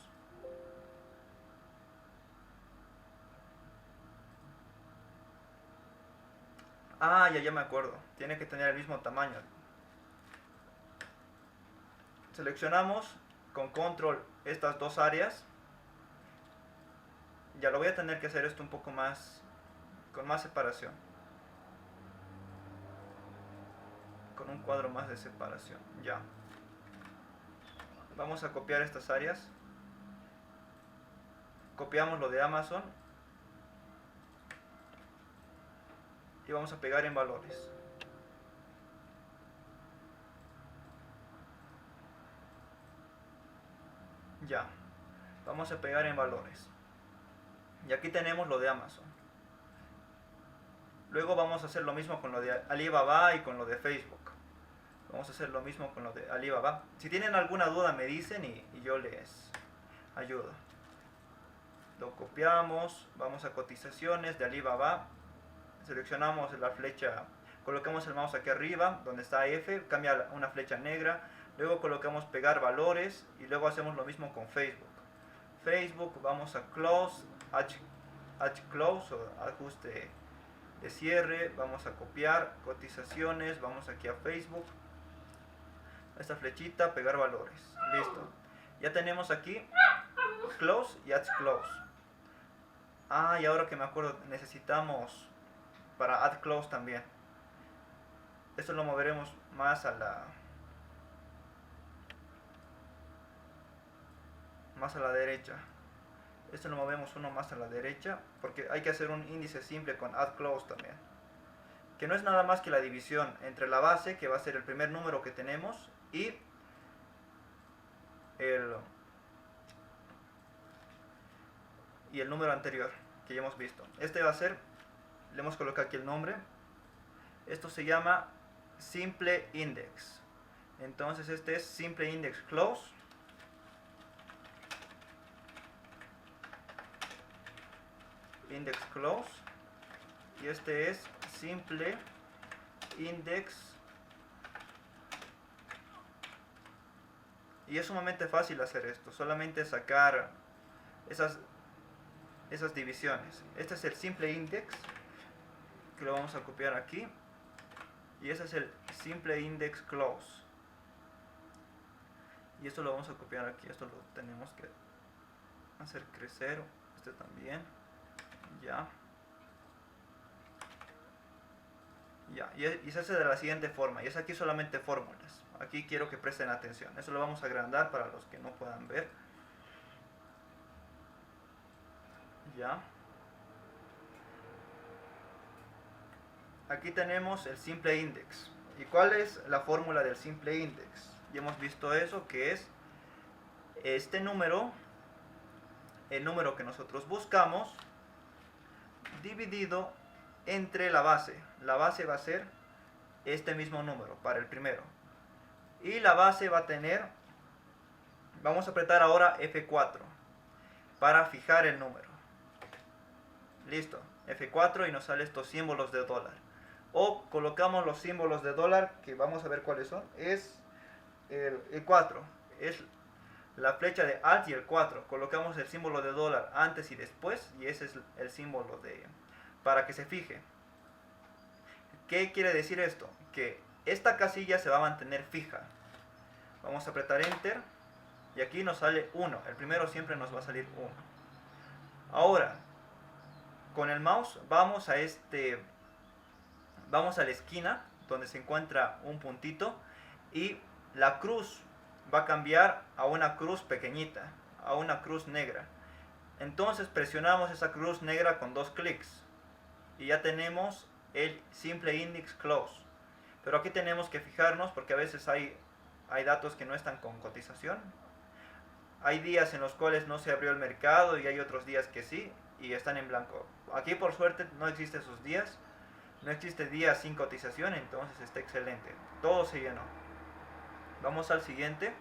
Ah, ya me acuerdo. Tiene que tener el mismo tamaño. Seleccionamos con control estas dos áreas. Ya lo voy a tener que hacer esto un poco más, con más separación. Con un cuadro más de separación. Ya. Vamos a copiar estas áreas. Copiamos lo de Amazon. Y vamos a pegar en valores. Ya. Vamos a pegar en valores. Y aquí tenemos lo de Amazon. Luego vamos a hacer lo mismo con lo de Alibaba y con lo de Facebook. Vamos a hacer lo mismo con lo de Alibaba. Si tienen alguna duda me dicen y yo les ayudo. Lo copiamos, vamos a cotizaciones de Alibaba. Seleccionamos la flecha, colocamos el mouse aquí arriba donde está F, cambia a una flecha negra. Luego colocamos pegar valores y luego hacemos lo mismo con Facebook. Facebook, vamos a close, close o ajuste de cierre, vamos a copiar cotizaciones, vamos aquí a Facebook, esta flechita, pegar valores, listo. Ya tenemos aquí close y add close. Ah, y ahora que me acuerdo, necesitamos para add close también. Esto lo moveremos más a la derecha. Esto lo movemos uno más a la derecha porque hay que hacer un índice simple con add close también, que no es nada más que la división entre la base, que va a ser el primer número que tenemos, y el número anterior que ya hemos visto. Este va a ser, le hemos colocado aquí el nombre, esto se llama simple index. Entonces este es simple index close. Index close. Y este es simple index. Y es sumamente fácil hacer esto. Solamente sacar esas divisiones. Este es el simple index, que lo vamos a copiar aquí. Y este es el simple index close. Y esto lo vamos a copiar aquí. Esto lo tenemos que hacer crecer. Este también. Ya. Y se hace de la siguiente forma. Y es aquí solamente fórmulas. Aquí quiero que presten atención. Eso lo vamos a agrandar para los que no puedan ver. Ya. Aquí tenemos el simple index. ¿Y cuál es la fórmula del simple index? Ya hemos visto eso, que es este número, el número que nosotros buscamos, dividido entre la base. La base va a ser este mismo número para el primero. Y la base va a tener, vamos a apretar ahora F4 para fijar el número. Listo, F4 y nos salen estos símbolos de dólar. O colocamos los símbolos de dólar, que vamos a ver cuáles son. Es el 4, es la flecha de Alt y el 4. Colocamos el símbolo de dólar antes y después, y ese es el símbolo para que se fije. ¿Qué quiere decir esto? Que esta casilla se va a mantener fija. Vamos a apretar Enter y aquí nos sale 1. El primero siempre nos va a salir 1. Ahora, con el mouse vamos a la esquina donde se encuentra un puntito y la cruz va a cambiar a una cruz pequeñita, a una cruz negra. Entonces presionamos esa cruz negra con 2 clics y ya tenemos el simple index close. Pero aquí tenemos que fijarnos porque a veces hay datos que no están con cotización. Hay días en los cuales no se abrió el mercado y hay otros días que sí y están en blanco. Aquí por suerte no existe esos días. No existe días sin cotización, entonces está excelente. Todo se llenó. Vamos al siguiente,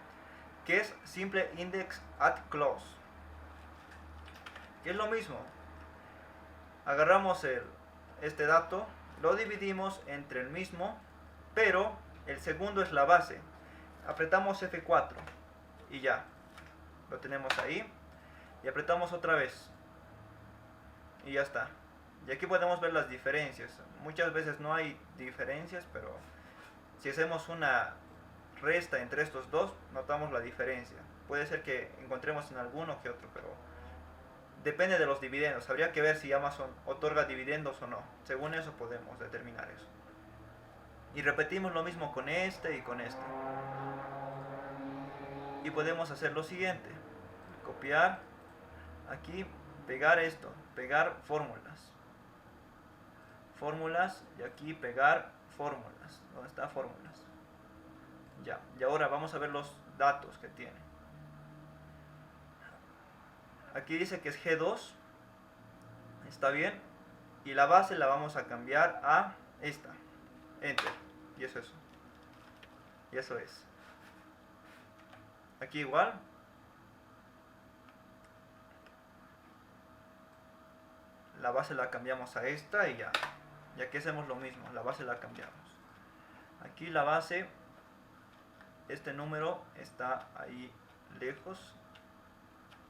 que es simple index at close. Que es lo mismo. Agarramos este dato, lo dividimos entre el mismo, pero el segundo es la base. Apretamos F4 y ya, lo tenemos ahí. Y apretamos otra vez y ya está. Y aquí podemos ver las diferencias. Muchas veces no hay diferencias, pero si hacemos una resta entre estos dos, notamos la diferencia. Puede ser que encontremos en alguno que otro, pero depende de los dividendos. Habría que ver si Amazon otorga dividendos o no. Según eso podemos determinar eso. Y repetimos lo mismo con este y con este. Y podemos hacer lo siguiente. Copiar. Aquí pegar esto. Pegar fórmulas. Fórmulas. Y aquí pegar fórmulas. ¿Dónde está fórmulas? Ya. Y ahora vamos a ver los datos que tiene. Aquí dice que es G2. Está bien. Y la base la vamos a cambiar a esta. Enter. Y eso es. Y eso es. Aquí igual. La base la cambiamos a esta y ya. Y aquí hacemos lo mismo. La base la cambiamos. Aquí la base. Este número está ahí lejos.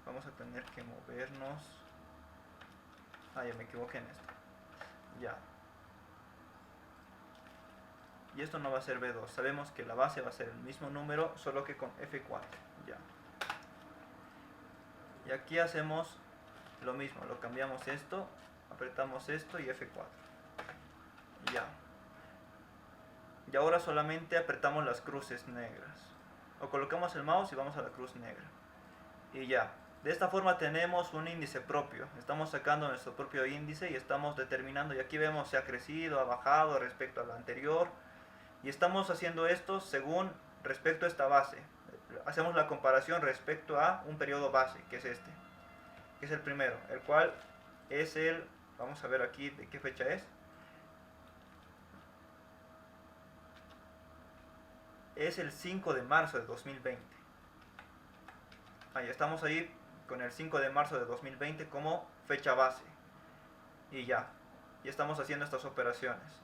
Vamos a tener que movernos. Ah, ya me equivoqué en esto. Ya. Y esto no va a ser B2. Sabemos que la base va a ser el mismo número, solo que con F4. Ya. Y aquí hacemos lo mismo. Lo cambiamos esto, apretamos esto y F4. Ya. Y ahora solamente apretamos las cruces negras. O colocamos el mouse y vamos a la cruz negra. Y ya. De esta forma tenemos un índice propio. Estamos sacando nuestro propio índice y estamos determinando. Y aquí vemos si ha crecido, ha bajado respecto a la anterior. Y estamos haciendo esto según respecto a esta base. Hacemos la comparación respecto a un periodo base, que es este. Que es el primero. El cual es el... Vamos a ver aquí de qué fecha es. Es el 5 de marzo de 2020. Ahí estamos ahí con el 5 de marzo de 2020 como fecha base. Y ya. Y estamos haciendo estas operaciones.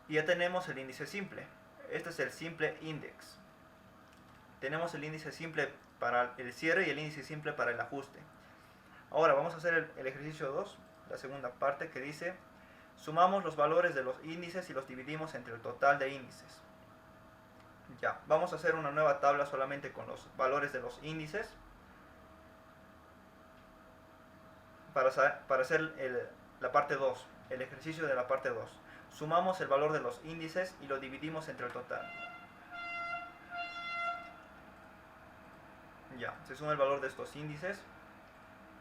Y ya tenemos el índice simple. Este es el simple index. Tenemos el índice simple para el cierre y el índice simple para el ajuste. Ahora vamos a hacer el ejercicio 2, la segunda parte, que dice: sumamos los valores de los índices y los dividimos entre el total de índices. Ya, vamos a hacer una nueva tabla solamente con los valores de los índices para hacer la parte 2, el ejercicio de la parte 2. Sumamos el valor de los índices y lo dividimos entre el total. Ya, se suma el valor de estos índices.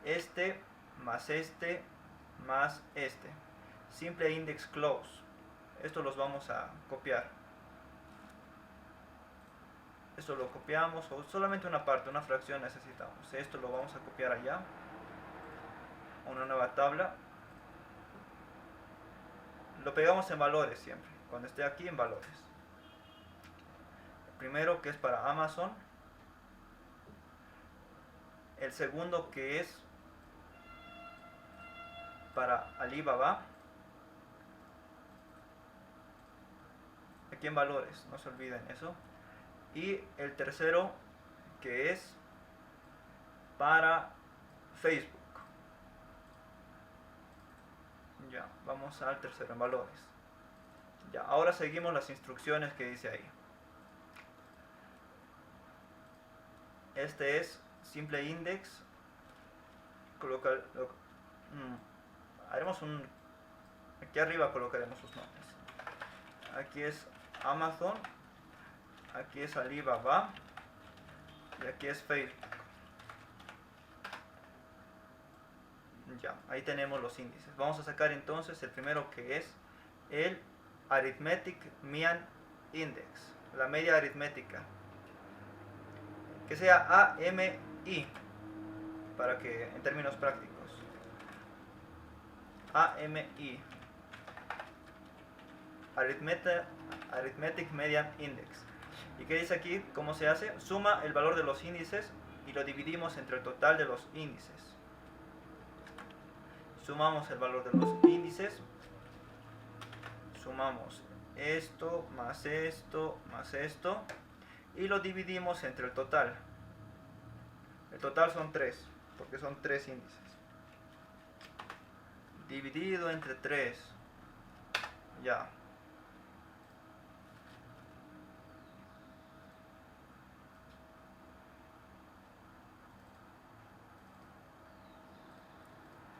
Este más este más este. Simple index close. Esto los vamos a copiar. Esto lo copiamos, o solamente una parte, una fracción necesitamos. Esto lo vamos a copiar allá. Una nueva tabla. Lo pegamos en valores siempre. Cuando esté aquí en valores. El primero que es para Amazon. El segundo que es para Alibaba. Aquí en valores, no se olviden eso. Y el tercero que es para Facebook. Ya, vamos al tercero en valores. Ya, ahora seguimos las instrucciones que dice ahí. Este es simple index. Haremos un... Aquí arriba colocaremos sus nombres. Aquí es Amazon. Aquí es Alibaba. Y aquí es Facebook. Ya, ahí tenemos los índices. Vamos a sacar entonces el primero, que es el Arithmetic Mean Index, la media aritmética, que sea AMI, para que en términos prácticos. AMI, Arithmetic Median Index. ¿Y qué dice aquí? ¿Cómo se hace? Suma el valor de los índices y lo dividimos entre el total de los índices. Sumamos el valor de los índices. Sumamos esto, más esto, más esto. Y lo dividimos entre el total. El total son 3, porque son 3 índices. Dividido entre 3. Ya.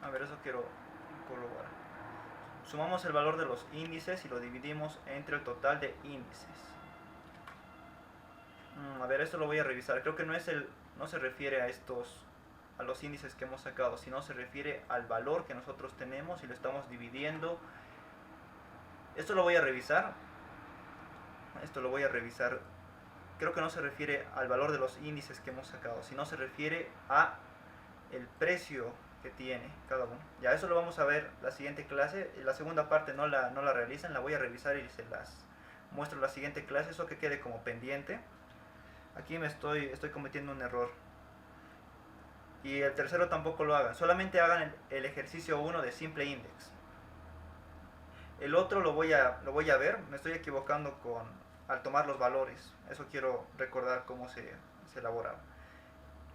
A ver, eso quiero corroborar. Sumamos el valor de los índices y lo dividimos entre el total de índices. A ver, esto lo voy a revisar. Creo que no se refiere a los índices que hemos sacado, sino se refiere al valor que nosotros tenemos y lo estamos dividiendo. Esto lo voy a revisar. Creo que no se refiere al valor de los índices que hemos sacado, sino se refiere a el precio que tiene cada uno. Ya, eso lo vamos a ver la siguiente clase. La segunda parte no la realizan, la voy a revisar y se las muestro la siguiente clase. Eso que quede como pendiente. Aquí estoy cometiendo un error. Y el tercero tampoco lo hagan. Solamente hagan el ejercicio 1 de simple index. El otro lo voy a ver. Me estoy equivocando al tomar los valores. Eso quiero recordar cómo se elaboraba.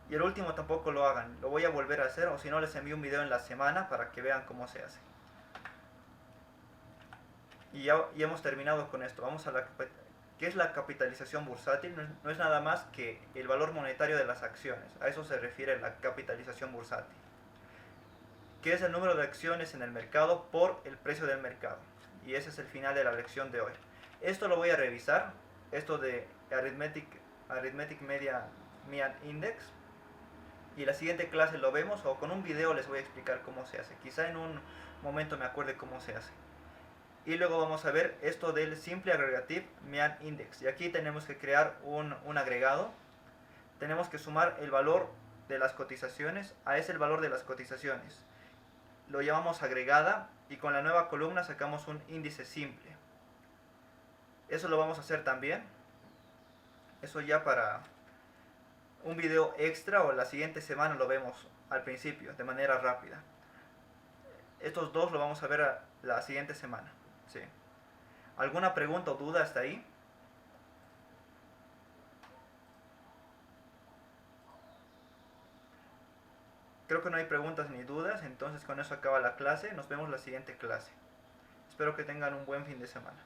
Y el último tampoco lo hagan. Lo voy a volver a hacer, o si no les envío un video en la semana para que vean cómo se hace. Y ya hemos terminado con esto. Vamos a ¿qué es la capitalización bursátil? No es nada más que el valor monetario de las acciones. A eso se refiere la capitalización bursátil. ¿Qué es el número de acciones en el mercado por el precio del mercado? Y ese es el final de la lección de hoy. Esto lo voy a revisar. Esto de Arithmetic Median Index. Y la siguiente clase lo vemos, o con un video les voy a explicar cómo se hace. Quizá en un momento me acuerde cómo se hace. Y luego vamos a ver esto del Simple Aggregative Median Index. Y aquí tenemos que crear un agregado. Tenemos que sumar el valor de las cotizaciones a ese el valor de las cotizaciones. Lo llamamos agregada y con la nueva columna sacamos un índice simple. Eso lo vamos a hacer también. Eso ya para un video extra, o la siguiente semana lo vemos al principio de manera rápida. Estos dos lo vamos a ver la siguiente semana. ¿Sí? ¿Alguna pregunta o duda hasta ahí? Creo que no hay preguntas ni dudas, entonces con eso acaba la clase. Nos vemos la siguiente clase. Espero que tengan un buen fin de semana.